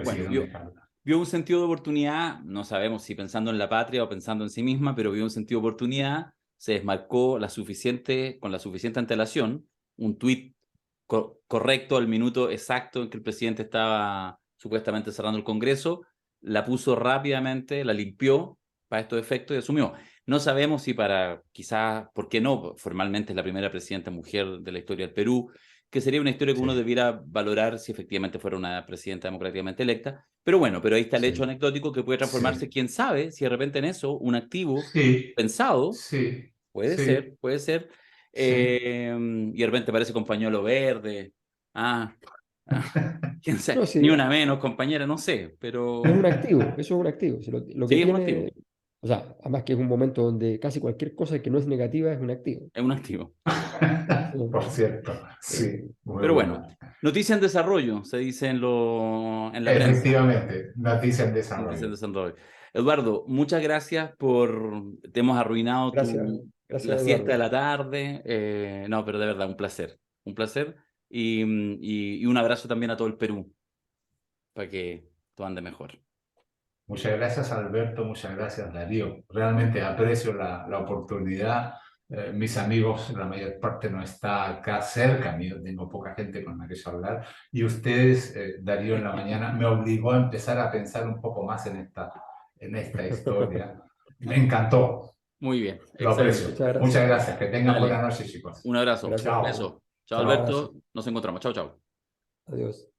Bueno, Decidieron dejarla. vio un sentido de oportunidad, no sabemos si pensando en la patria o pensando en sí misma, pero vio un sentido de oportunidad, se desmarcó con la suficiente antelación, un tuit correcto al minuto exacto en que el presidente estaba supuestamente cerrando el Congreso, la puso rápidamente, la limpió para estos efectos y asumió. No sabemos si para, quizás, ¿por qué no? Formalmente es la primera presidenta mujer de la historia del Perú, que sería una historia que uno Sí, debiera valorar si efectivamente fuera una presidenta democráticamente electa. Pero bueno, pero ahí está el hecho sí, anecdótico que puede transformarse, sí. quién sabe, si de repente en eso, un activo Sí, pensado, sí, puede ser, sí, puede ser, sí. y de repente aparece con pañuelo verde. Ah, ah, quién sabe, No, ni sí, una menos, compañera, no sé, es un pero activo, eso es un activo. Si lo que sí, es un activo, tiene, o sea, además que es un momento donde casi cualquier cosa que no es negativa es un activo. es un activo. Por cierto, Eh, sí, muy Pero bueno, buena. noticia en desarrollo, se dice en la prensa. Efectivamente, noticia en Noticias desarrollo. de San Roque. Eduardo, muchas gracias por... Te hemos arruinado Gracias. Gracias, la siesta de Eduardo. la tarde. No, pero de verdad, un placer. Un placer. Y un abrazo también a todo el Perú, para que todo ande mejor. Muchas gracias, Alberto, muchas gracias, Darío. Realmente aprecio la oportunidad. Mis amigos, la mayor parte no está acá cerca mío, tengo poca gente con la que yo hablar. Y ustedes, Darío, en la mañana me obligó a empezar a pensar un poco más en esta historia. Me encantó, Muy bien, lo aprecio. excelente. Muchas Muchas gracias. gracias, que tengan buena Dale, noche, chicos. un abrazo. Gracias. Chao. Beso. Chao, Un Chao. abrazo. Alberto. Nos encontramos. Chao, chao. Adiós.